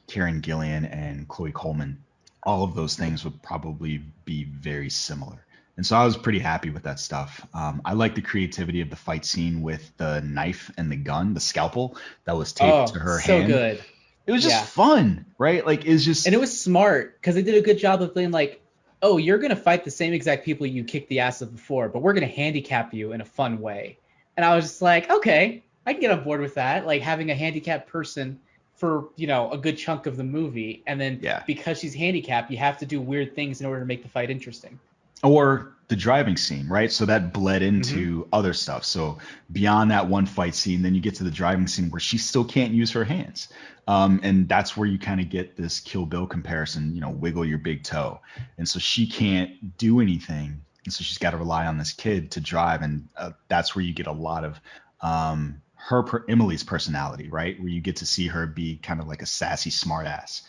Gillan and Chloe Coleman, all of those things would probably be very similar. And so I was pretty happy with that stuff. I like the creativity of the fight scene with the knife and the gun, the scalpel that was taped to her hand. So good. It was just fun, right? Like, it's just... And it was smart, because they did a good job of being like, oh, you're going to fight the same exact people you kicked the ass of before, but we're going to handicap you in a fun way. And I was just like, okay, I can get on board with that. Like, having a handicapped person for, a good chunk of the movie. And then because she's handicapped, you have to do weird things in order to make the fight interesting. Or the driving scene, right? So that bled into other stuff. So beyond that one fight scene, then you get to the driving scene where she still can't use her hands. And that's where you kind of get this Kill Bill comparison, wiggle your big toe. And so she can't do anything. And so she's got to rely on this kid to drive. And that's where you get a lot of Emily's personality, right? Where you get to see her be kind of like a sassy smartass.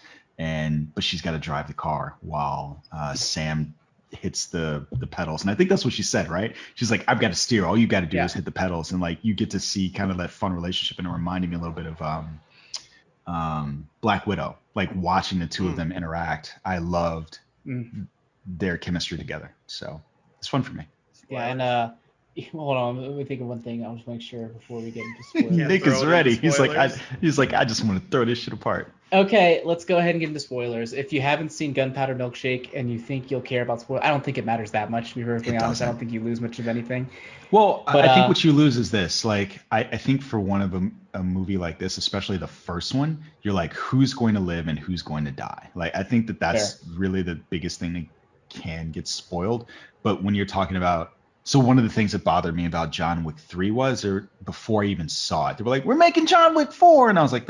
but she's got to drive the car while Sam hits the pedals. And I think that's what she said, right? She's like, I've got to steer. All you got to do is hit the pedals. And like you get to see kind of that fun relationship, and it reminded me a little bit of Black Widow, like watching the two of them interact. I loved their chemistry together. So it's fun for me. Yeah, and hold on, let me think of one thing. I'll just make sure before we get into spoilers. Nick is ready. He's like, I just want to throw this shit apart. Okay, let's go ahead and get into spoilers. If you haven't seen Gunpowder Milkshake and you think you'll care about spoilers, I don't think it matters that much, to be perfectly honest. I don't think you lose much of anything. Well, but, I think what you lose is this. Like, I think for one of a movie like this, especially the first one, you're like, who's going to live and who's going to die? Like, I think that's really the biggest thing that can get spoiled. But when you're talking about, so one of the things that bothered me about John Wick 3 was, or before I even saw it, they were like, we're making John Wick 4. And I was like,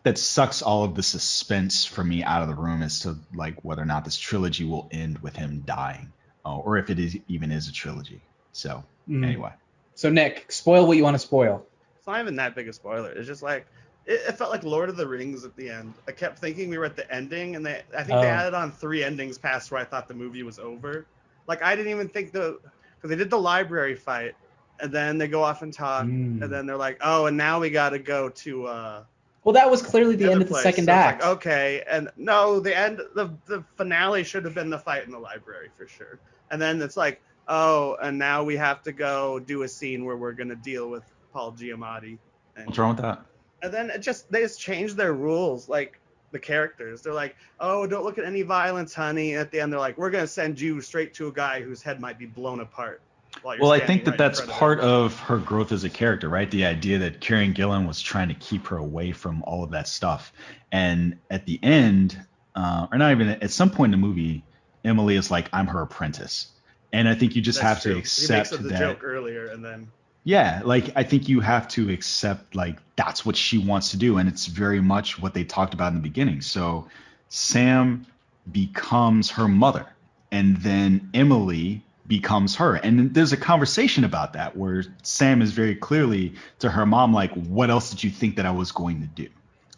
that sucks all of the suspense for me out of the room as to like whether or not this trilogy will end with him dying, or if it even is a trilogy. So anyway. So Nick, spoil what you want to spoil. It's not even that big a spoiler. It's just like, it felt like Lord of the Rings at the end. I kept thinking we were at the ending, and I think they added on 3 endings past where I thought the movie was over. Like, I didn't even think because they did the library fight, and then they go off and talk, and then they're like, oh, and now we got to go to well, that was clearly the end of the second act. Like, okay, and no, the finale should have been the fight in the library for sure. And then it's like, oh, and now we have to go do a scene where we're gonna deal with Paul Giamatti. What's wrong with that? And then they just changed their rules, like the characters. They're like, oh, don't look at any violence, honey. And at the end, they're like, we're gonna send you straight to a guy whose head might be blown apart. Well, I think that's part of her growth as a character, right? The idea that Karen Gillan was trying to keep her away from all of that stuff. And at the end, or not even at some point in the movie, Emily is like, I'm her apprentice. And I think you just have to accept that. He makes the joke earlier, and then. Yeah, like I think you have to accept like that's what she wants to do. And it's very much what they talked about in the beginning. So Sam becomes her mother, and then Emily becomes her. And there's a conversation about that where Sam is very clearly to her mom like, what else did you think that I was going to do?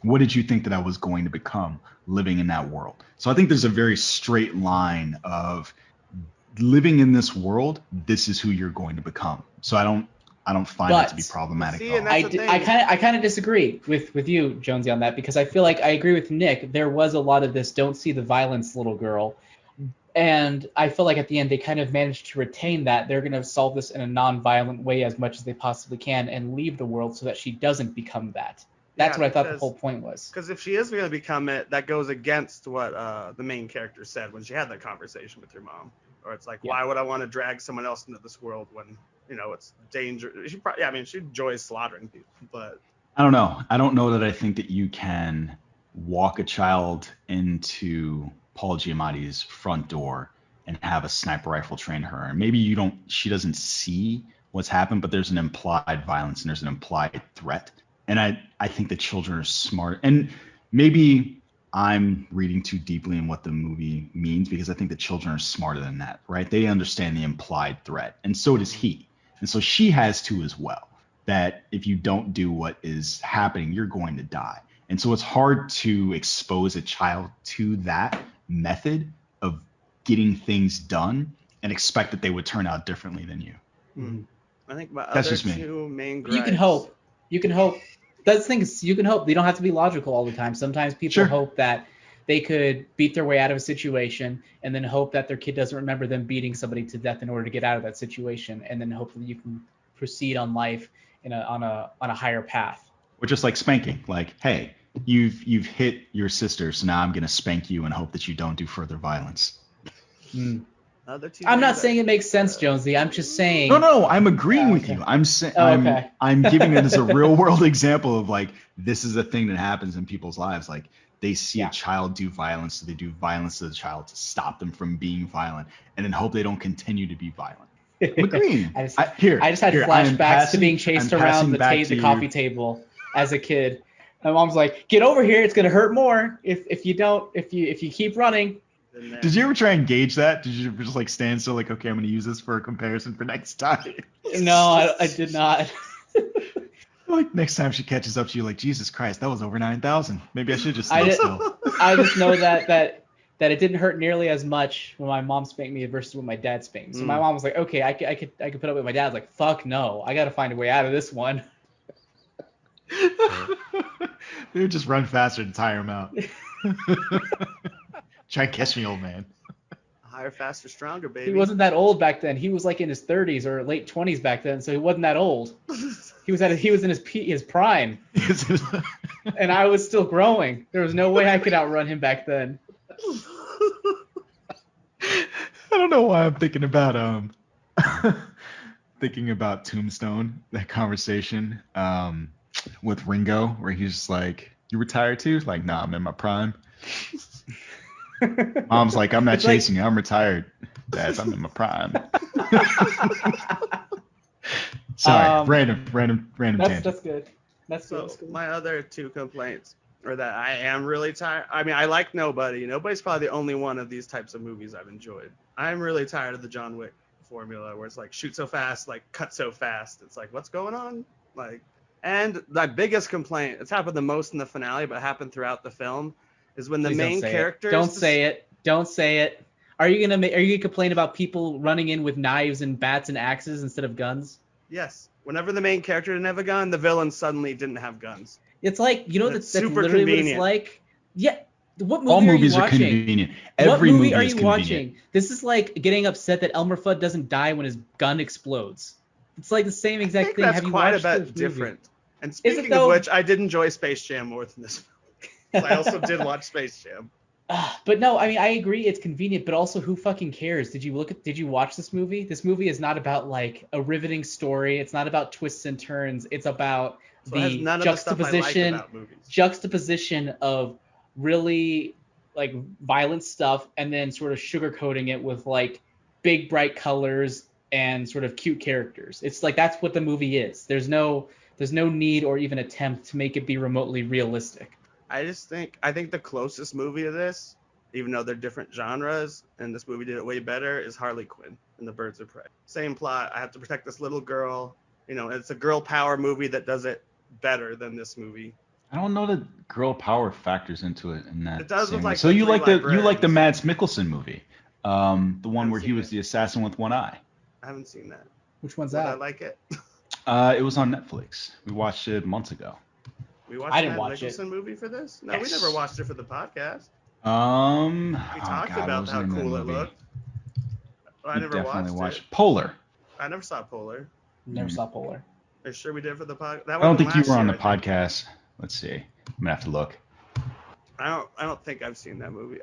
What did you think that I was going to become living in that world? So I think there's a very straight line of living in this world. This is who you're going to become. So I don't find it to be problematic at all. I kind of disagree with you, Jonesy, on that, because I feel like I agree with Nick. There was a lot of this don't see the violence, little girl. And I feel like at the end they kind of managed to retain that. They're going to solve this in a non-violent way as much as they possibly can and leave the world so that she doesn't become that. That's what I thought the whole point was. Because if she is going to become it, that goes against what the main character said when she had that conversation with her mom. Or it's like, why would I want to drag someone else into this world when, it's dangerous? She enjoys slaughtering people, but. I don't know. I don't know that I think that you can walk a child into Paul Giamatti's front door and have a sniper rifle train her. And maybe she doesn't see what's happened, but there's an implied violence and there's an implied threat. And I think that children are smart. And maybe I'm reading too deeply in what the movie means, because I think that children are smarter than that, right? They understand the implied threat. And so does he. And so she has to as well, that if you don't do what is happening, you're going to die. And so it's hard to expose a child to that method of getting things done and expect that they would turn out differently than you. I think that's just me. Two main gripes. You can hope. That's the thing, is you can hope. They don't have to be logical all the time. Sometimes people hope that they could beat their way out of a situation and then hope that their kid doesn't remember them beating somebody to death in order to get out of that situation, and then hopefully you can proceed on life on a higher path. Or just like spanking, like, hey, you've hit your sister, so now I'm going to spank you and hope that you don't do further violence. I'm not saying it makes sense, Jonesy. I'm just saying. No, I'm agreeing with you. I'm saying I'm giving it as a real world example of like, this is a thing that happens in people's lives. Like, they see a child do violence, so they do violence to the child to stop them from being violent, and then hope they don't continue to be violent. I'm agreeing. I just had flashbacks to being chased around the coffee table as a kid. My mom's like, "Get over here! It's gonna hurt more if you keep running." Did you ever try and gauge that? Did you just like stand still, like, okay, I'm gonna use this for a comparison for next time? No, I did not. Like, next time she catches up to you, like, Jesus Christ, that was over 9,000. Maybe I should just stand still. I just know that it didn't hurt nearly as much when my mom spanked me versus when my dad spanked me. So my mom was like, okay, I could put up with my dad. I was like, fuck no, I got to find a way out of this one. They would just run faster and tire him out. Try and catch me, old man. Higher, faster, stronger, baby. He wasn't that old back then. He was like in his 30s or late 20s back then, so he wasn't that old. He was in his prime, and I was still growing. There was no way I could outrun him back then. I don't know why I'm thinking about Tombstone, that conversation with Ringo, where he's just like, "You retired too?" Like, nah, I'm in my prime. Mom's like, "I'm not chasing you. I'm retired." Dad, I'm in my prime. Sorry, random tangent. That's good. That's So good. my other two complaints are that I am really tired. I mean, I like Nobody. Nobody's probably the only one of these types of movies I've enjoyed. I'm really tired of the John Wick formula where it's like shoot so fast, like cut so fast. It's like, what's going on? Like, and my biggest complaint, it's happened the most in the finale, but it happened throughout the film, is when the Please main characters. Don't say it. Don't say it. Are you gonna complain about people running in with knives and bats and axes instead of guns? Yes. Whenever the main character didn't have a gun, the villain suddenly didn't have guns. It's like, that's super literally convenient. what it's like. Yeah. What movie All movies are you watching? convenient. What Every movie movie are is you convenient. watching? This is like getting upset that Elmer Fudd doesn't die when his gun explodes. It's like the same exact I think thing. that's Have you quite watched a this bit movie? different. And Is it speaking though? of which, I did enjoy Space Jam more than this movie. I also did watch Space Jam. But no, I mean, I agree it's convenient, but also who fucking cares? Did you watch this movie? This movie is not about like a riveting story. It's not about twists and turns. It's about So it has the none of the stuff I like about movies. juxtaposition of really like violent stuff and then sort of sugarcoating it with like big bright colors and sort of cute characters. It's like that's what the movie is. There's no need or even attempt to make it be remotely realistic. I think the closest movie to this, even though they're different genres, and this movie did it way better, is Harley Quinn and the Birds of Prey. Same plot. I have to protect this little girl. It's a girl power movie that does it better than this movie. I don't know that girl power factors into it in that. It does with like. So you like the librarians. Mads Mikkelsen movie, the one where he was the assassin with one eye. I haven't seen that. Which one's Would that? I like it? It was on Netflix. We watched it months ago. We watched I didn't that watch it. Nicholson movie for this? No, Yes. we never watched it for the podcast. We talked about how cool it looked. I never watched it. Polar. I never saw Polar. Never saw Polar. Are you sure we did it for the podcast? I don't think you were on the podcast. Let's see. I'm gonna have to look. I don't think I've seen that movie.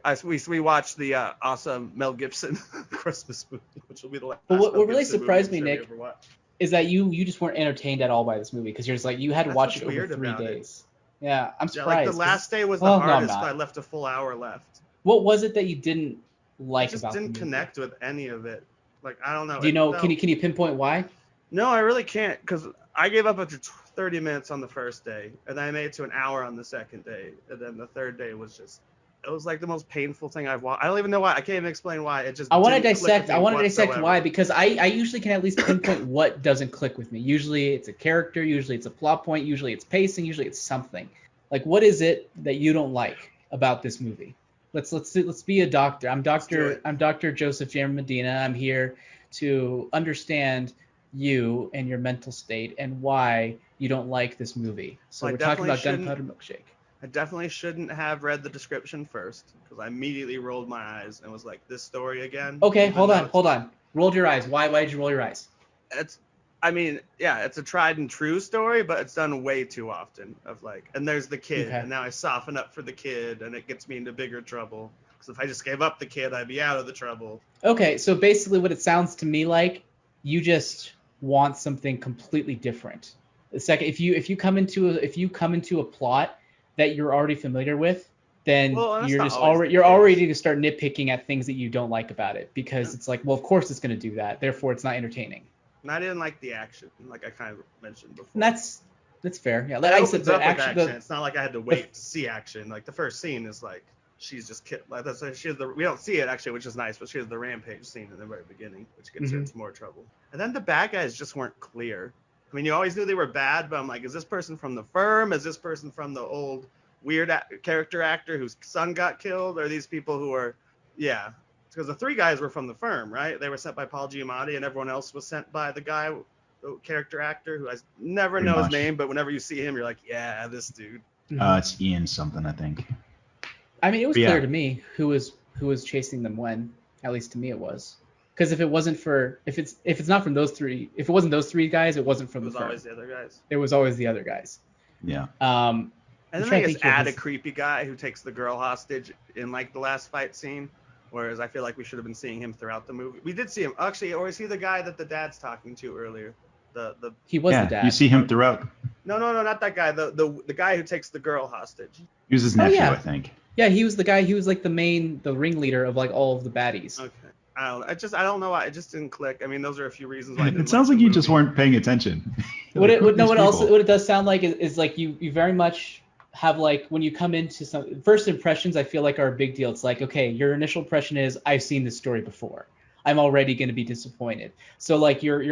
We watched the awesome Mel Gibson Christmas movie, which will be the last. But what Mel really Gibson surprised movie me, I'm sure Nick, we ever watched. is that you just weren't entertained at all by this movie because you're just like you had to That's watch it what's over weird 3 about it. days. Yeah, I'm Yeah, surprised. like the last day was the Well, no, I'm hardest. not. But I left a full hour left. What was it that you didn't like I just about didn't the movie? connect with any of it. Like I don't know. Do you know? It Can felt- you pinpoint why? No, I really can't because I gave up after 30 minutes on the first day, and then I made it to an hour on the second day, and then the third day was just. It was like the most painful thing I've watched. I don't even know why. I can't even explain why. It just. I want to didn't click with dissect. me I want to dissect whatsoever. why because I usually can at least pinpoint what doesn't click with me. Usually it's a character. Usually it's a plot point. Usually it's pacing. Usually it's something. Like what is it that you don't like about this movie? Let's be a doctor. I'm Dr. Joseph J. Medina. I'm here to understand you and your mental state and why you don't like this movie. So Well, I we're talking about definitely Gunpowder Milkshake. I definitely shouldn't have read the description first because I immediately rolled my eyes and was like, "This story again." Okay, Even hold though on, it's- hold on. Rolled your eyes. Why did you roll your eyes? It's a tried and true story, but it's done way too often. And there's the kid, Okay. and now I soften up for the kid, and it gets me into bigger trouble. Because if I just gave up the kid, I'd be out of the trouble. Okay, so basically what it sounds to me like, you just want something completely different. The second, if you come into a plot that you're already familiar with, then Well, that's you're not just always already the you're case. already going to start nitpicking at things that you don't like about it because it's like, well, of course it's going to do that. Therefore, it's not entertaining. And I didn't like the action, like I kind of mentioned before. And that's fair. Yeah, It like I said, opens the up with action. action. It's not like I had to wait to see action. Like the first scene is like she's just killed. Like we don't see it actually, which is nice, but she has the rampage scene in the very beginning, which gets her into more trouble. And then the bad guys just weren't clear. I mean, you always knew they were bad, but I'm like, is this person from the firm? Is this person from the old weird character actor whose son got killed? Or are these people who are, yeah. Because the 3 guys were from the firm, right? They were sent by Paul Giamatti, and everyone else was sent by the guy, the character actor who I never know his name, but whenever you see him, you're like, yeah, this dude. It's Ian something, I think. I mean, it was clear to me who was chasing them when. At least to me, it was. Because if it wasn't for, if it's not from those 3, if it wasn't those 3 guys, it wasn't from the firm. It was always the other guys. It was always the other guys. Yeah. And then they just add a creepy guy who takes the girl hostage in like the last fight scene. Whereas I feel like we should have been seeing him throughout the movie. We did see him. Actually, or is he the guy that the dad's talking to earlier? He was the dad. You see him throughout. No, not that guy. The guy who takes the girl hostage. He was his nephew, I think. Yeah, he was the guy. He was like the ringleader of like all of the baddies. Okay. I don't know why it just didn't click. I mean, those are a few reasons why. It sounds like you just weren't paying attention. What it does sound like is like you very much have like when you come into some first impressions, I feel like are a big deal. It's like, okay, your initial impression is I've seen this story before. I'm already going to be disappointed. So like your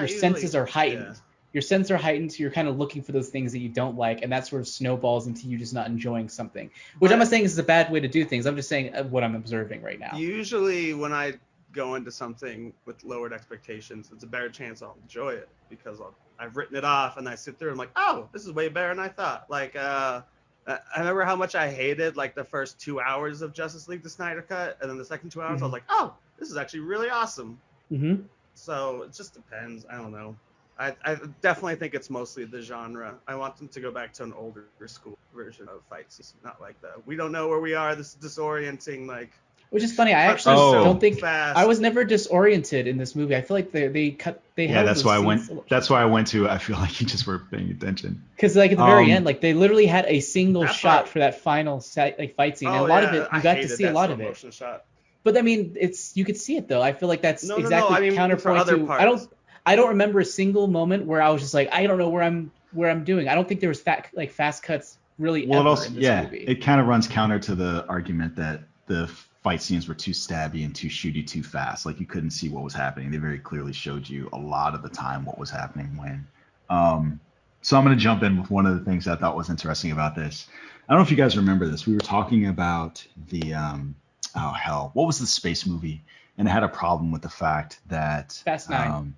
senses are heightened. Yeah. Your senses are heightened, so you're kind of looking for those things that you don't like, and that sort of snowballs into you just not enjoying something. Which I'm not saying is a bad way to do things. I'm just saying what I'm observing right now. Usually when I go into something with lowered expectations, it's a better chance I'll enjoy it because I've written it off and I sit through and I'm like, oh, this is way better than I thought. Like, I remember how much I hated like the first 2 hours of Justice League, the Snyder Cut, and then the second 2 hours I was like, oh, this is actually really awesome. Mm-hmm. So it just depends. I don't know. I definitely think it's mostly the genre. I want them to go back to an older school version of fights, not like the we don't know where we are. This is disorienting, like. Which is funny. I actually don't think I was never disoriented in this movie. I feel like they cut. Yeah, that's why I went. That's why I went to. I feel like you just weren't paying attention. Because like at the very end, like they literally had a single shot for that final fight scene, and a lot of it you got to see a lot of it. Shot. But I mean, you could see it though. I feel like that's exactly counterpoint to. Parts. I don't remember a single moment where I was just like, I don't know where I'm doing. I don't think there was fast cuts really ever in this movie. It kind of runs counter to the argument that the fight scenes were too stabby and too shooty too fast. Like you couldn't see what was happening. They very clearly showed you a lot of the time what was happening when. So I'm going to jump in with one of the things I thought was interesting about this. I don't know if you guys remember this. We were talking about the what was the space movie? And it had a problem with the fact that Fast 9.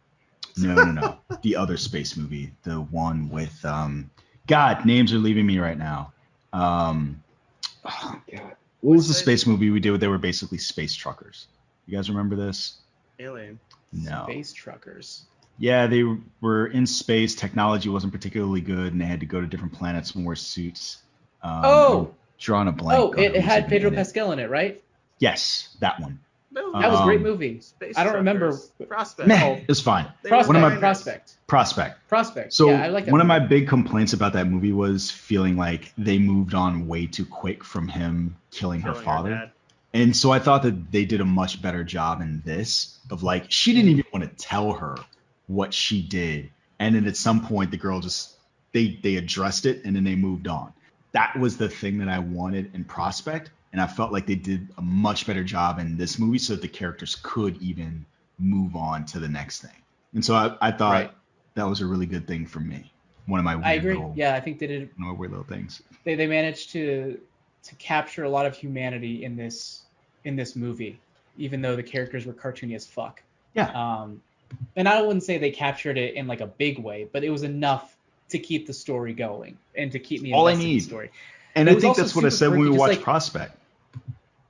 No. The other space movie, the one with God, names are leaving me right now. Oh God. What was the space movie we did where they were basically space truckers? You guys remember this? Alien. No. Space truckers. Yeah, they were in space. Technology wasn't particularly good, and they had to go to different planets and wear suits. Drawing a blank. Oh, it had Pedro Pascal in it, right? Yes, that one. That was a great movie. I don't remember. Prospect. Meh, it's fine. Prospect. So yeah, I like that one movie. of my big complaints about that movie was feeling like they moved on way too quick from him killing her father. And so I thought that they did a much better job in this of like, she didn't even want to tell her what she did. And then at some point the girl just, they addressed it and then they moved on. That was the thing that I wanted in Prospect. And I felt like they did a much better job in this movie so that the characters could even move on to the next thing. And so I thought that was a really good thing for me. One of my weird I agree. I think they did one of my weird little things. They managed to capture a lot of humanity in this movie, even though the characters were cartoony as fuck. Yeah. And I wouldn't say they captured it in like a big way, but it was enough to keep the story going and to keep me invested in the story. And I think that's what I said when we watched Prospect.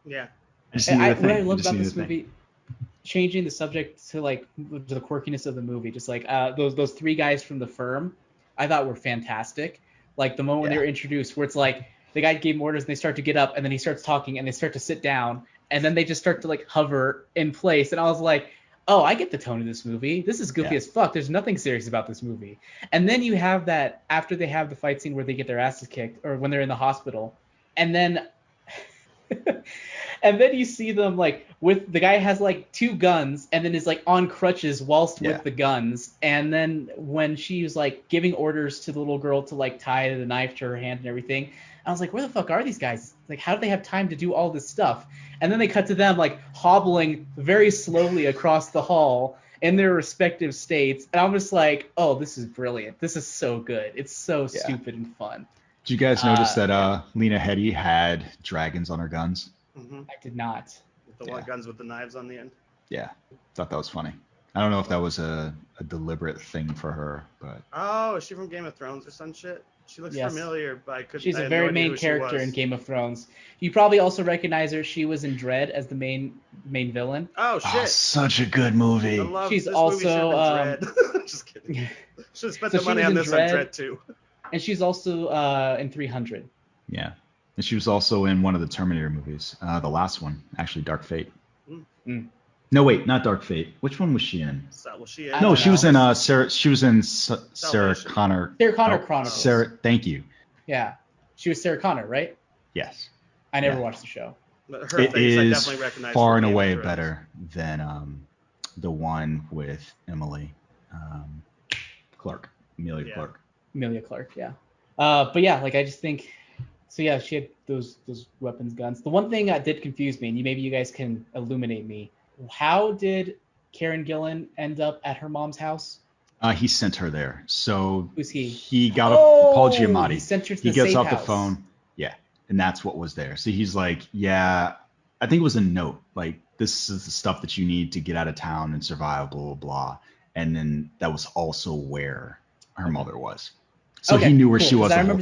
Yeah. What I love about this movie, changing the subject to like to the quirkiness of the movie, just like those 3 guys from the firm, I thought were fantastic. Like the moment when they were introduced, where it's like the guy gave orders and they start to get up and then he starts talking and they start to sit down and then they just start to like hover in place. And I was like, oh, I get the tone of this movie. This is goofy as fuck. There's nothing serious about this movie. And then you have that after they have the fight scene where they get their asses kicked or when they're in the hospital. And then and then you see them like with the guy has like 2 guns and then is like on crutches whilst with the guns. And then when she's like giving orders to the little girl to like tie the knife to her hand and everything, I was like, where the fuck are these guys? Like, how do they have time to do all this stuff? And then they cut to them like hobbling very slowly across the hall in their respective states. And I'm just like, oh, this is brilliant. This is so good. It's so stupid and fun. Did you guys notice that Lena Headey had dragons on her guns? Mm-hmm. I did not. The one guns with the knives on the end. Yeah, thought that was funny. I don't know if that was a deliberate thing for her, but. Oh, is she from Game of Thrones or some shit? She looks familiar, but I couldn't. She's a very main character in Game of Thrones. You probably also recognize her. She was in Dread as the main villain. Oh shit! Oh, such a good movie. She's also just kidding. Should have spent the money on this on Dread too. And she's also in 300. Yeah, and she was also in one of the Terminator movies, the last one, actually, Dark Fate. No, wait, not Dark Fate. Which one was she in? No, she was in Sarah. She was in Sarah Connor. Sarah Connor Chronicles. Sarah, thank you. Yeah, she was Sarah Connor, right? Yes. I never watched the show. It is far and away better than the one with Emily Clark, Emilia Clark. Emilia Clarke, yeah. But yeah, like I just think. So yeah, she had those weapons, guns. The one thing that did confuse me, and maybe you guys can illuminate me. How did Karen Gillan end up at her mom's house? He sent her there. So who's he? He got Paul Giamatti. He sent her to he the gets safe off house. the phone. Yeah, and that's what was there. So he's like, yeah, I think it was a note. Like, this is the stuff that you need to get out of town and survive, blah, blah, blah. And then that was also where her mother was. So he knew where she was the whole time. I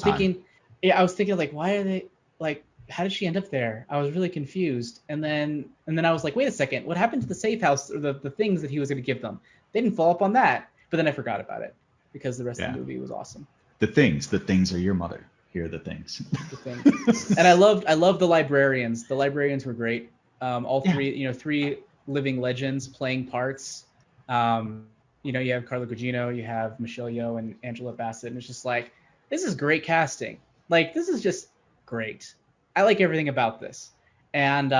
was thinking, like, why are they, like, how did she end up there? I was really confused. And then I was like, wait a second, what happened to the safe house or the things that he was going to give them? They didn't follow up on that. But then I forgot about it because the rest of the movie was awesome. The things are your mother. Here are the things. The things. And I loved the librarians. The librarians were great. All three, three living legends playing parts. You have Carla Gugino, you have Michelle Yeoh and Angela Bassett, and it's just like, this is great casting. Like, this is just great. I like everything about this. And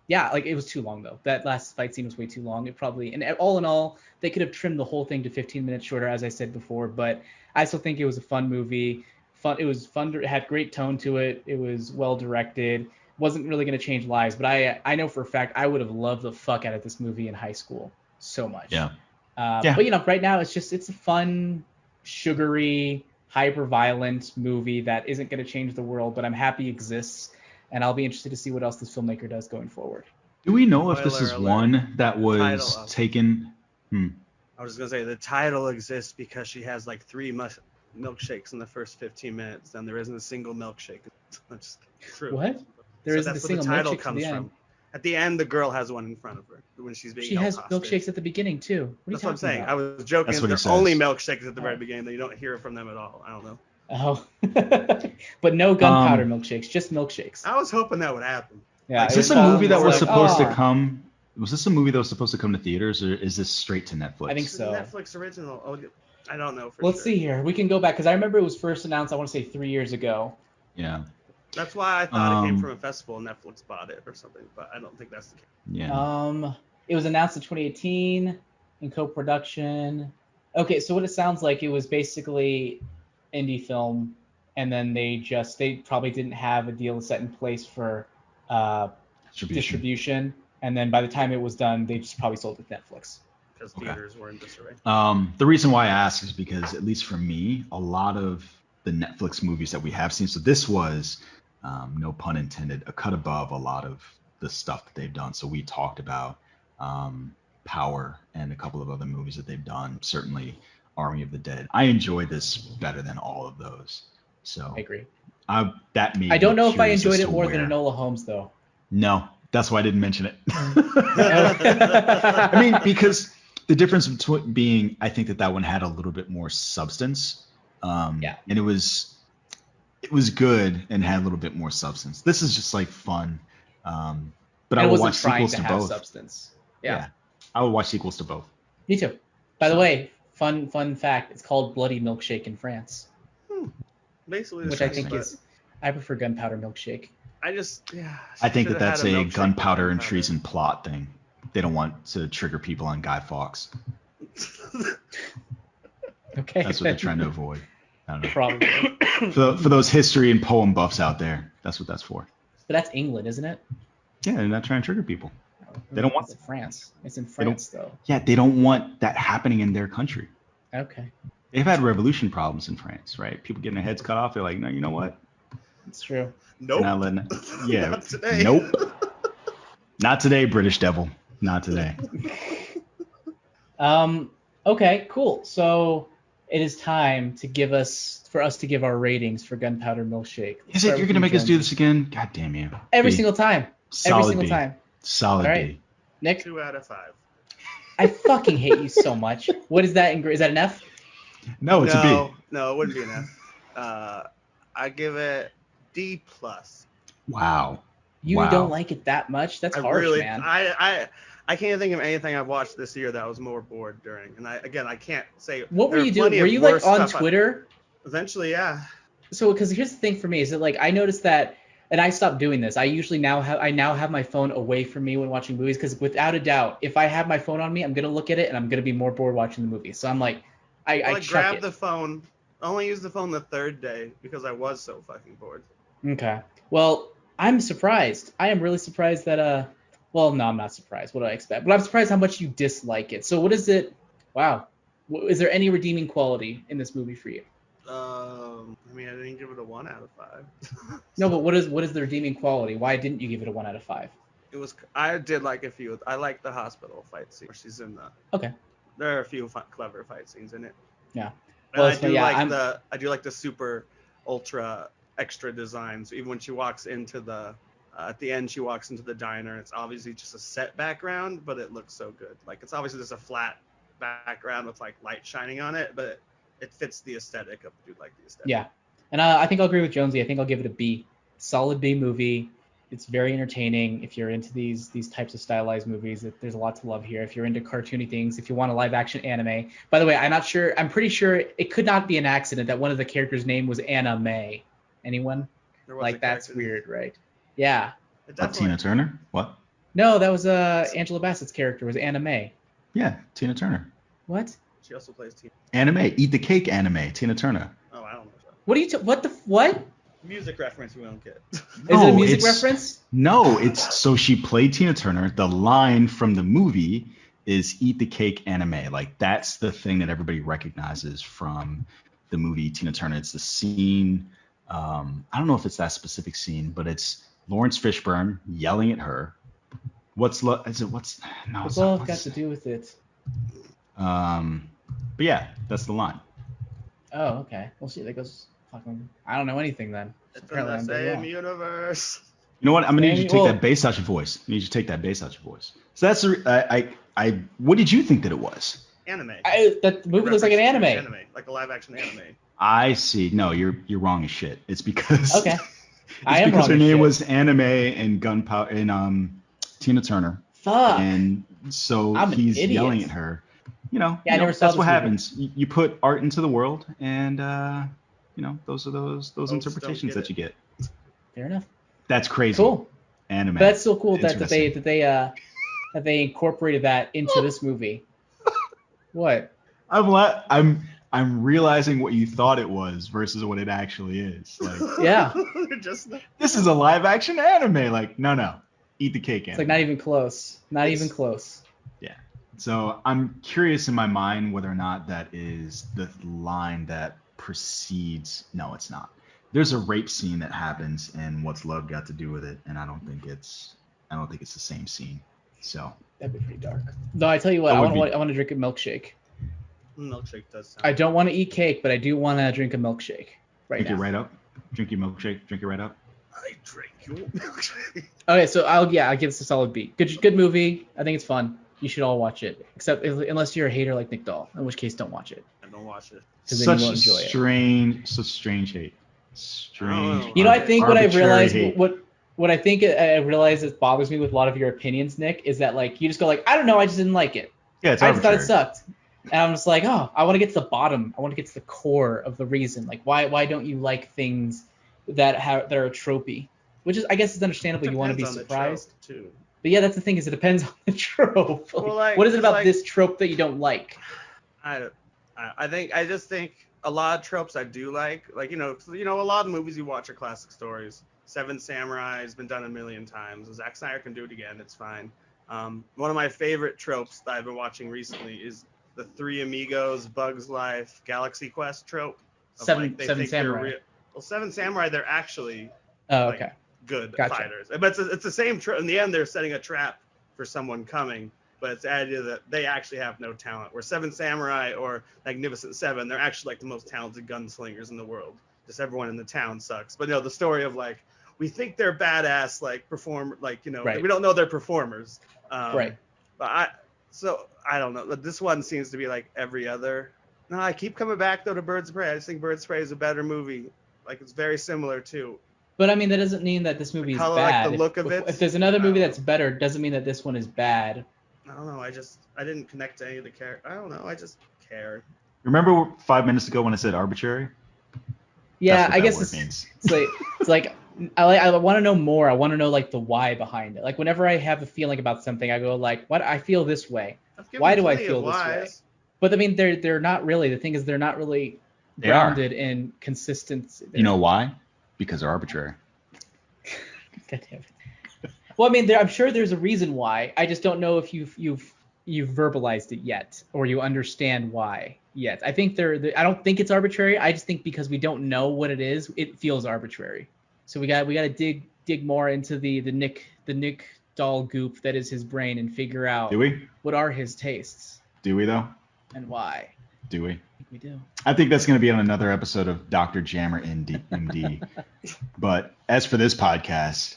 it was too long though. That last fight scene was way too long. And all in all, they could have trimmed the whole thing to 15 minutes shorter, as I said before. But I still think it was a fun movie. It was fun. It had great tone to it. It was well directed. Wasn't really going to change lives, but I know for a fact I would have loved the fuck out of this movie in high school so much. Yeah. But right now it's a fun, sugary, hyper-violent movie that isn't going to change the world, but I'm happy it exists, and I'll be interested to see what else this filmmaker does going forward. Do we know if this is one that was taken? I was just going to say, the title exists because she has like 3 milkshakes in the first 15 minutes, and there isn't a single milkshake. That's true. What? There isn't a single milkshake comes from. At the end, the girl has one in front of her when she's being held hostage. Milkshakes at the beginning too. That's what I'm saying. About? I was joking. There's only milkshakes at the very beginning that you don't hear from them at all. I don't know. Oh, but no gunpowder milkshakes, just milkshakes. I was hoping that would happen. Yeah. Is this a movie that was supposed to come? Was this a movie that was supposed to come to theaters, or is this straight to Netflix? I think so. Netflix original. Oh, I don't know. Let's see here. We can go back because I remember it was first announced. I want to say 3 years ago. Yeah. That's why I thought it came from a festival and Netflix bought it or something, but I don't think that's the case. Yeah. It was announced in 2018 in co-production. Okay, so what it sounds like, it was basically indie film, and then they probably didn't have a deal set in place for distribution, and then by the time it was done, they just probably sold it to Netflix. Because theaters were in disarray. The reason why I ask is because, at least for me, a lot of the Netflix movies that we have seen, so this was, no pun intended, a cut above a lot of the stuff that they've done. So we talked about Power and a couple of other movies that they've done, certainly Army of the Dead. I enjoyed this better than all of those. So I agree. I don't know if I enjoyed it more than Enola Holmes, though. No, that's why I didn't mention it. I mean, because the difference between being, I think that one had a little bit more substance. And it was good and had a little bit more substance. This is just like fun. But I would watch sequels to both. Substance. Yeah. I would watch sequels to both. Me too. By the way, fun fact, it's called Bloody Milkshake in France. Basically, which I think I prefer Gunpowder Milkshake. I think that's a gunpowder and treason plot thing. They don't want to trigger people on Guy Fawkes. Okay. That's what they're trying to avoid. I don't know. Probably. For those history and poem buffs out there, that's what that's for. But that's England, isn't it? Yeah, they're not trying to trigger people. They don't want. It's France. It's in France, though. Yeah, they don't want that happening in their country. Okay. They've had revolution problems in France, right? People getting their heads cut off. They're like, no, you know what? It's true. Nope. Not letting it. Yeah. Not today. Nope. Not today, British devil. Not today. Okay, cool. So it is time for us to give our ratings for Gunpowder Milkshake. Is it? You're gonna make us do this again? God damn you. Every B. single time. Solid Every single B. time. Solid All right. B. Nick, 2 out of 5. I fucking hate you so much. What is that? Is that an F? No, it's a B. No, it wouldn't be an F. I give it D+. Wow. You Wow. don't like it that much? That's harsh, man. I can't think of anything I've watched this year that I was more bored during. And I can't say. What were you doing? Were you like on Twitter? Eventually, yeah. So, because here's the thing for me is that like I noticed that, and I stopped doing this. I now have my phone away from me when watching movies because without a doubt, if I have my phone on me, I'm gonna look at it and I'm gonna be more bored watching the movie. So I'm like, I grabbed the phone. I only used the phone the 3rd day because I was so fucking bored. Okay. Well, I'm surprised. I am really surprised that well, no, I'm not surprised. What do I expect? But I'm surprised how much you dislike it. So what is it? Wow. Is there any redeeming quality in this movie for you? I mean, I didn't give it a 1 out of 5. No, but what is the redeeming quality? Why didn't you give it a 1 out of 5? I did like a few. I like the hospital fight scene where she's in the. Okay. There are a few clever fight scenes in it. Yeah. And I do like the super ultra extra designs. Even when she walks into the at the end, she walks into the diner. It's obviously just a set background, but it looks so good. Like it's obviously just a flat background with like light shining on it, but it fits the aesthetic of the aesthetic. Yeah, and I think I'll agree with Jonesy. I think I'll give it a B. Solid B movie. It's very entertaining. If you're into these types of stylized movies, there's a lot to love here. If you're into cartoony things, if you want a live action anime. By the way, I'm pretty sure it could not be an accident that one of the characters' name was Anna May. Anyone? Like that's weird, right? Yeah. Tina Turner? What? No, that was Angela Bassett's character was Anna May. Yeah, Tina Turner. What? She also plays Tina. Anime, Eat the Cake anime, Tina Turner. Oh, I don't know. What are you? What? Music reference we don't get. Is it a music reference? No, it's so she played Tina Turner. The line from the movie is "Eat the Cake" anime. Like that's the thing that everybody recognizes from the movie Tina Turner. It's the scene. I don't know if it's that specific scene, but it's Lawrence Fishburne yelling at her. What's love? Is it what's? No, what's love got to do with it? But yeah, that's the line. Oh, okay. We'll see. That goes. I don't know anything then. It's in the same universe. You know what? I'm gonna need you to take that bass out your voice. I need you to take that bass out your voice. So that's I. What did you think that it was? Anime. That movie looks like an anime. Like a live action anime. I see. No, you're wrong as shit. It's because. Okay. I am because her name was Anime and Gunpowder and Tina Turner. Fuck. And so he's yelling at her. You know, I never saw that's what happens. You put art into the world, and those are those interpretations that you get. Fair enough. That's crazy. Cool. Anime. But that's so cool that they incorporated that into this movie. What? I'm realizing what you thought it was versus what it actually is. Like, yeah. This is a live action anime. Like, no. Eat the cake anime. It's like not even close. Even close. Yeah. So I'm curious in my mind whether or not that is the line that precedes. No, it's not. There's a rape scene that happens, and what's love got to do with it? And I don't think it's the same scene. So that'd be pretty dark. Though I tell you what, I want to drink a milkshake. Milkshake does sound. I don't want to eat cake, but I do want to drink a milkshake Drink it right up. Drink your milkshake. Drink it right up. I drink your milkshake. Okay, so I'll give this a solid B. Good movie. I think it's fun. You should all watch it, unless you're a hater like Nick Dahl, in which case don't watch it. I don't watch it. Such strange hate. Strange. You know, I think what I've realized what I think I realize that bothers me with a lot of your opinions, Nick, is that like you just go like, I don't know, I just didn't like it. Yeah, it's I just thought it sucked. And I'm just like, oh, I want to get to the bottom. I want to get to the core of the reason. Like, why don't you like things that are tropey? Which is, I guess, is understandable. You want to be surprised. Too. But yeah, that's the thing is it depends on the trope. Well, what is it about this trope that you don't like? I just think a lot of tropes I do like a lot of movies you watch are classic stories. Seven Samurai has been done a million times. Zack Snyder can do it again. It's fine. One of my favorite tropes that I've been watching recently is the Three Amigos, Bugs Life, Galaxy Quest trope. Seven Samurai. Well, Seven Samurai, they're actually good fighters. But it's the same trope. In the end, they're setting a trap for someone coming. But it's the idea that they actually have no talent. Where Seven Samurai or Magnificent Seven, they're actually like the most talented gunslingers in the world. Just everyone in the town sucks. But the story of like, we think they're badass, like we don't know they're performers. Right. But I don't know. This one seems to be like every other. No, I keep coming back though to Birds of Prey. I just think Birds of Prey is a better movie. Like it's very similar too. But I mean, that doesn't mean that this movie is bad. Like the look of it. If there's another movie that's better, it doesn't mean that this one is bad. I don't know. I didn't connect to any of the characters. I don't know. I just care. Remember 5 minutes ago when I said arbitrary? Yeah, I guess it's like I want to know more. I want to know like the why behind it. Like whenever I have a feeling about something, I go like, "What? I feel this way. Why do I feel this way?" But I mean, they're not really. The thing is, they're not really grounded in consistency. You know why? Because they're arbitrary. God damn it. Well, I mean, I'm sure there's a reason why. I just don't know if you've verbalized it yet, or you understand why yet. I think I don't think it's arbitrary. I just think because we don't know what it is, it feels arbitrary. So we got to dig more into the Nick doll goop that is his brain and figure out what are his tastes. Do we though? And why? Do we? I think we do. I think that's going to be on another episode of Dr. Jammer MD. But as for this podcast,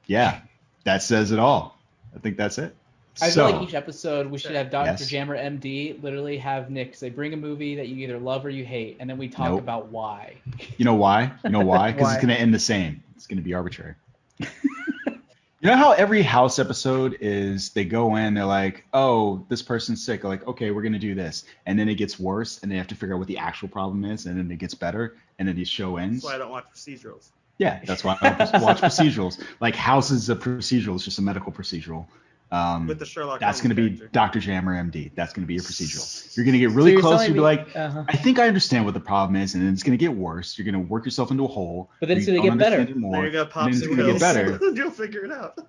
that says it all. I think that's it. I feel like each episode we should have Dr. Jammer MD literally have Nick say, bring a movie that you either love or you hate, and then we talk about why. You know why? Because it's going to end the same. It's going to be arbitrary. You know how every House episode is they go in, they're like, oh, this person's sick. They're like, okay, we're going to do this. And then it gets worse, and they have to figure out what the actual problem is, and then it gets better, and then the show ends. That's why I don't watch procedurals. Yeah, that's why I don't watch procedurals. Like House is a procedural. It's just a medical procedural. With the Sherlock that's going to be Dr. Jammer MD. That's going to be a procedural. You're going to get So really you're close. telling You'll be me- like, I think I understand what the problem is, and then it's going to get worse. You're going to work yourself into a hole. But then it's where you going to get don't better. understand it more, Then you're going to pop and then some it's going to get pills. better. You'll figure it out.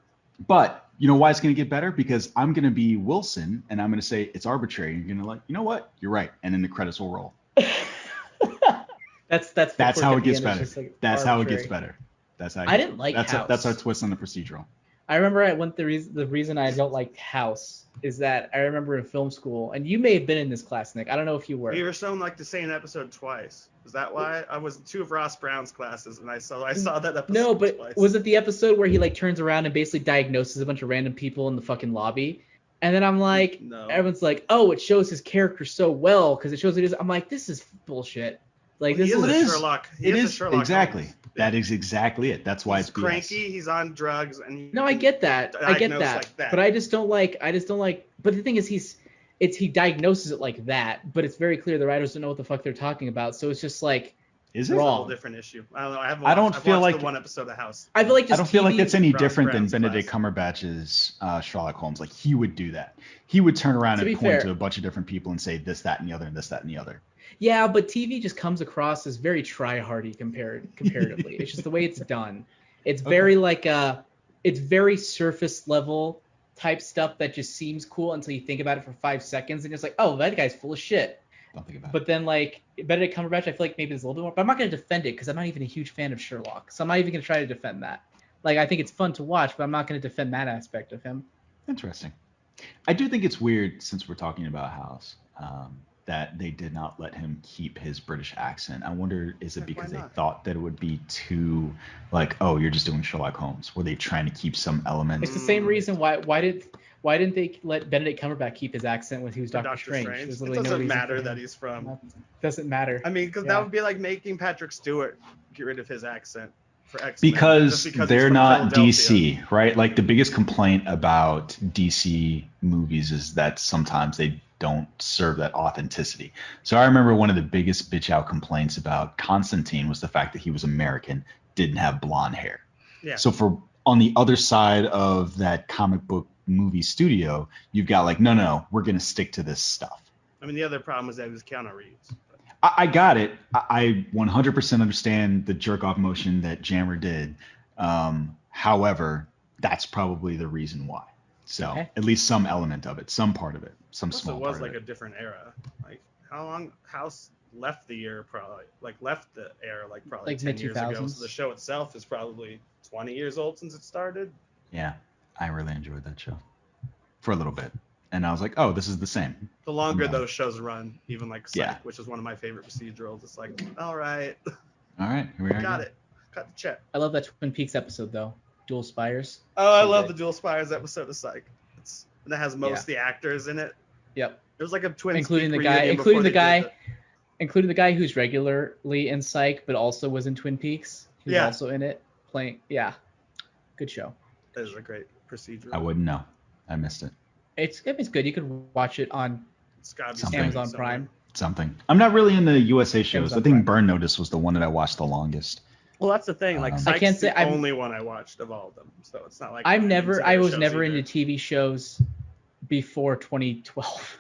But you know why it's going to get better? Because I'm going to be Wilson, and I'm going to say it's arbitrary. You're going to like, you know what? You're right. And then the credits will roll. That's how it gets better. That's how it gets better. That's how. I didn't like House. That's our twist on the procedural. I remember the reason I don't like House is that I remember in film school, and you may have been in this class, Nick. I don't know if you were. You were shown like the same episode twice. Is that why? I was in two of Ross Brown's classes, and I saw that episode. No, but twice. was it the episode where he like turns around and basically diagnoses a bunch of random people in the fucking lobby? And then I'm like, everyone's like, oh, it shows his character so well because it shows it is. I'm like, this is bullshit. Like this is Sherlock. It is Sherlock exactly. Holmes. That is exactly it. That's why He's it's BS. cranky. He's on drugs, and No, I get that. Like that. But I just don't like. But the thing is, he diagnoses it like that. But it's very clear the writers don't know what the fuck they're talking about. So it's just like. Is it? It's a whole different issue. I don't know. I've feel watched like the one episode of House. I feel like I don't feel like that's any Ross different than Brown's Benedict class. Cumberbatch's Sherlock Holmes. Like he would do that. He would turn around To be and point fair- to a bunch of different people and say this, that, and the other, and this, that, and the other. Yeah, but TV just comes across as very try-hardy comparatively. It's just the way it's done. It's very it's very surface level type stuff that just seems cool until you think about it for 5 seconds and it's like, oh, that guy's full of shit. Don't think about it. But then like Benedict Cumberbatch, I feel like maybe there's a little bit more. But I'm not going to defend it because I'm not even a huge fan of Sherlock. So I'm not even going to try to defend that. Like I think it's fun to watch, but I'm not going to defend that aspect of him. Interesting. I do think it's weird since we're talking about House. That they did not let him keep his British accent. I wonder, is it because they thought that it would be too, like, oh, you're just doing Sherlock Holmes? Were they trying to keep some elements? It's the same reason why didn't they let Benedict Cumberbatch keep his accent when he was Doctor Strange? There's It literally doesn't reason matter for that him. he's from. Doesn't matter. I mean, because that would be like making Patrick Stewart get rid of his accent for X-Men. Because just because they're he's from not Philadelphia. DC, right? Like the biggest complaint about DC movies is that sometimes they don't serve that authenticity. So I remember one of the biggest bitch out complaints about Constantine was the fact that he was American, didn't have blonde hair. Yeah. So for on the other side of that comic book movie studio, you've got like, no, we're going to stick to this stuff. I mean, the other problem is that it was Keanu Reeves. I got it. I 100% understand the jerk off motion that Jammer did. However, that's probably the reason why. So at least some element of it, some part of it, some Plus small it was part like of a it. different era. Like how long House left the year probably left the era probably Like 10 years ago. mid-2000s. So the show itself is probably 20 years old since it started. Yeah, I really enjoyed that show for a little bit, and I was like, oh, this is the same. The longer I'm done. those shows run, even like Psych, Yeah. which is one of my favorite procedurals, it's like, all right, All right, here we are. got again. it, cut the check. I love that Twin Peaks episode though. Dual Spires. Oh, I So love good. the Dual Spires episode of Psych. And it has most of the actors in it. Yep. It was like a Twin Including Peaks the guy, reunion including before the they guy, did it. including the guy who's regularly in Psych, but also was in Twin Peaks. He was Yeah. also in it playing. Yeah. Good show. That is a great procedural. I wouldn't know. I missed it. It's good. You could watch it on It's gotta be Something. Amazon somewhere. Prime. Something. I'm not really in the USA shows. Amazon I think Prime. Burn Notice was the one that I watched the longest. Well, that's the thing. Like, I Psych's can't say the I'm- only one I watched of all of them. So it's not like I I'm into was their shows never either. into TV shows before 2012.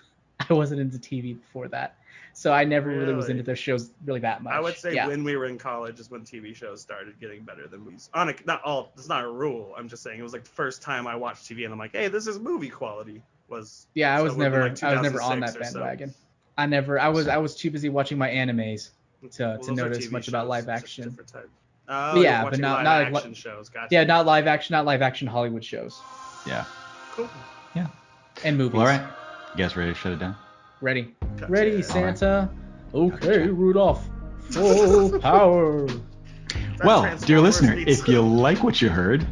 I wasn't into TV before that. So I never really was Really? into their shows really that much. I would say yeah. when we were in college is when TV shows started getting better than movies. Not all. It's not a rule. I'm just saying it was like the first time I watched TV and I'm like, hey, this is movie quality. Yeah, I was so it would've been, never on that 2006 or so. bandwagon. I was too busy watching my animes to Those are notice TV much about shows. live It's just a action. different type. Oh, But yeah, you're but watching not live like action shows. Gotcha. Yeah, not live action Hollywood shows Yeah. Cool. and movies. Well, all right. You guys ready to shut it down? Ready, Gotcha. Santa. Okay, Gotcha. Rudolph. Full power. That's Well, dear Transformers listener, meets- if you like what you heard,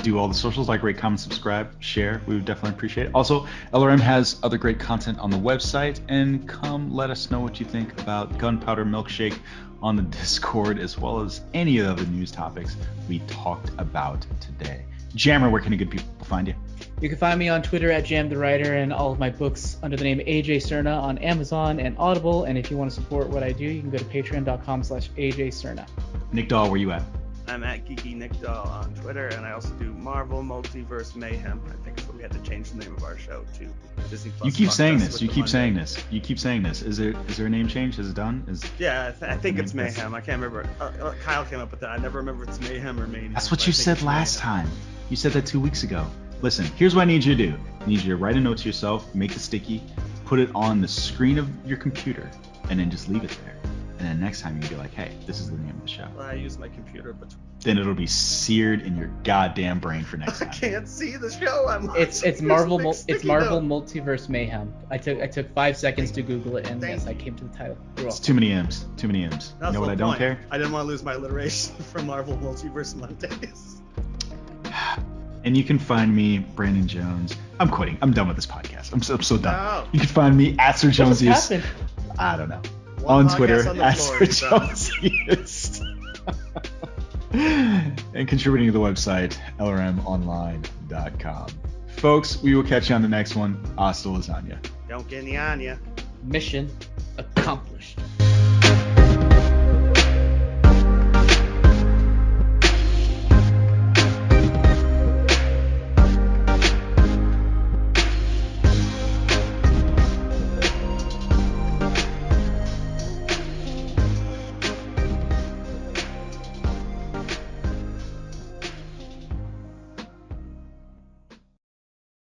do all the socials, like, rate, comment, subscribe, share. We would definitely appreciate it. Also, LRM has other great content on the website, and come let us know what you think about Gunpowder Milkshake on the Discord, as well as any of the other news topics we talked about today. Jammer, where can the good people find you? You can find me on Twitter at JamTheWriter and all of my books under the name AJ Cerna on Amazon and Audible. And if you want to support what I do, you can go to patreon.com/AJ Cerna. Nick Dahl, where you at? I'm at Geeky Nick Dahl on Twitter, and I also do Marvel Multiverse Mayhem. I think that's what we had to change the name of our show to. Disney Plus You keep fucked saying us this. with You the keep Monday. saying this. You keep saying this. Is there a name change? Is it done? Yeah, I think it's Mayhem. I can't remember. Kyle came up with that. I never remember if it's Mayhem or Mayhem. That's what but you I think said it's last Mayhem. time. You said that 2 weeks ago. Listen, here's what I need you to do. I need you to write a note to yourself, make it sticky, put it on the screen of your computer, and then just leave it there. And then next time you can be like, hey, this is the name of the show. Well, I use my computer, but Then it'll be seared in your goddamn brain for next I time. can't see the show. I'm It's watching. Marvel There's a big it's sticky Marvel note. Multiverse Mayhem. I took 5 seconds to Google it, and Thank yes, I you. came to the title. You're It's welcome. too many M's. Too many M's. That's You know what the I don't point. care? I didn't want to lose my alliteration for Marvel Multiverse Mondays. And you can find me, Brandon Jones. I'm quitting. I'm done with this podcast. I'm so done. No. You can find me at Sir What just Jonesy. happened? I don't know. One On podcast Twitter on the at floor Sir is done. Jonesy. And contributing to the website, lrmonline.com. Folks, we will catch you on the next one. Hasta lasagna. Don't get any on ya. Mission accomplished.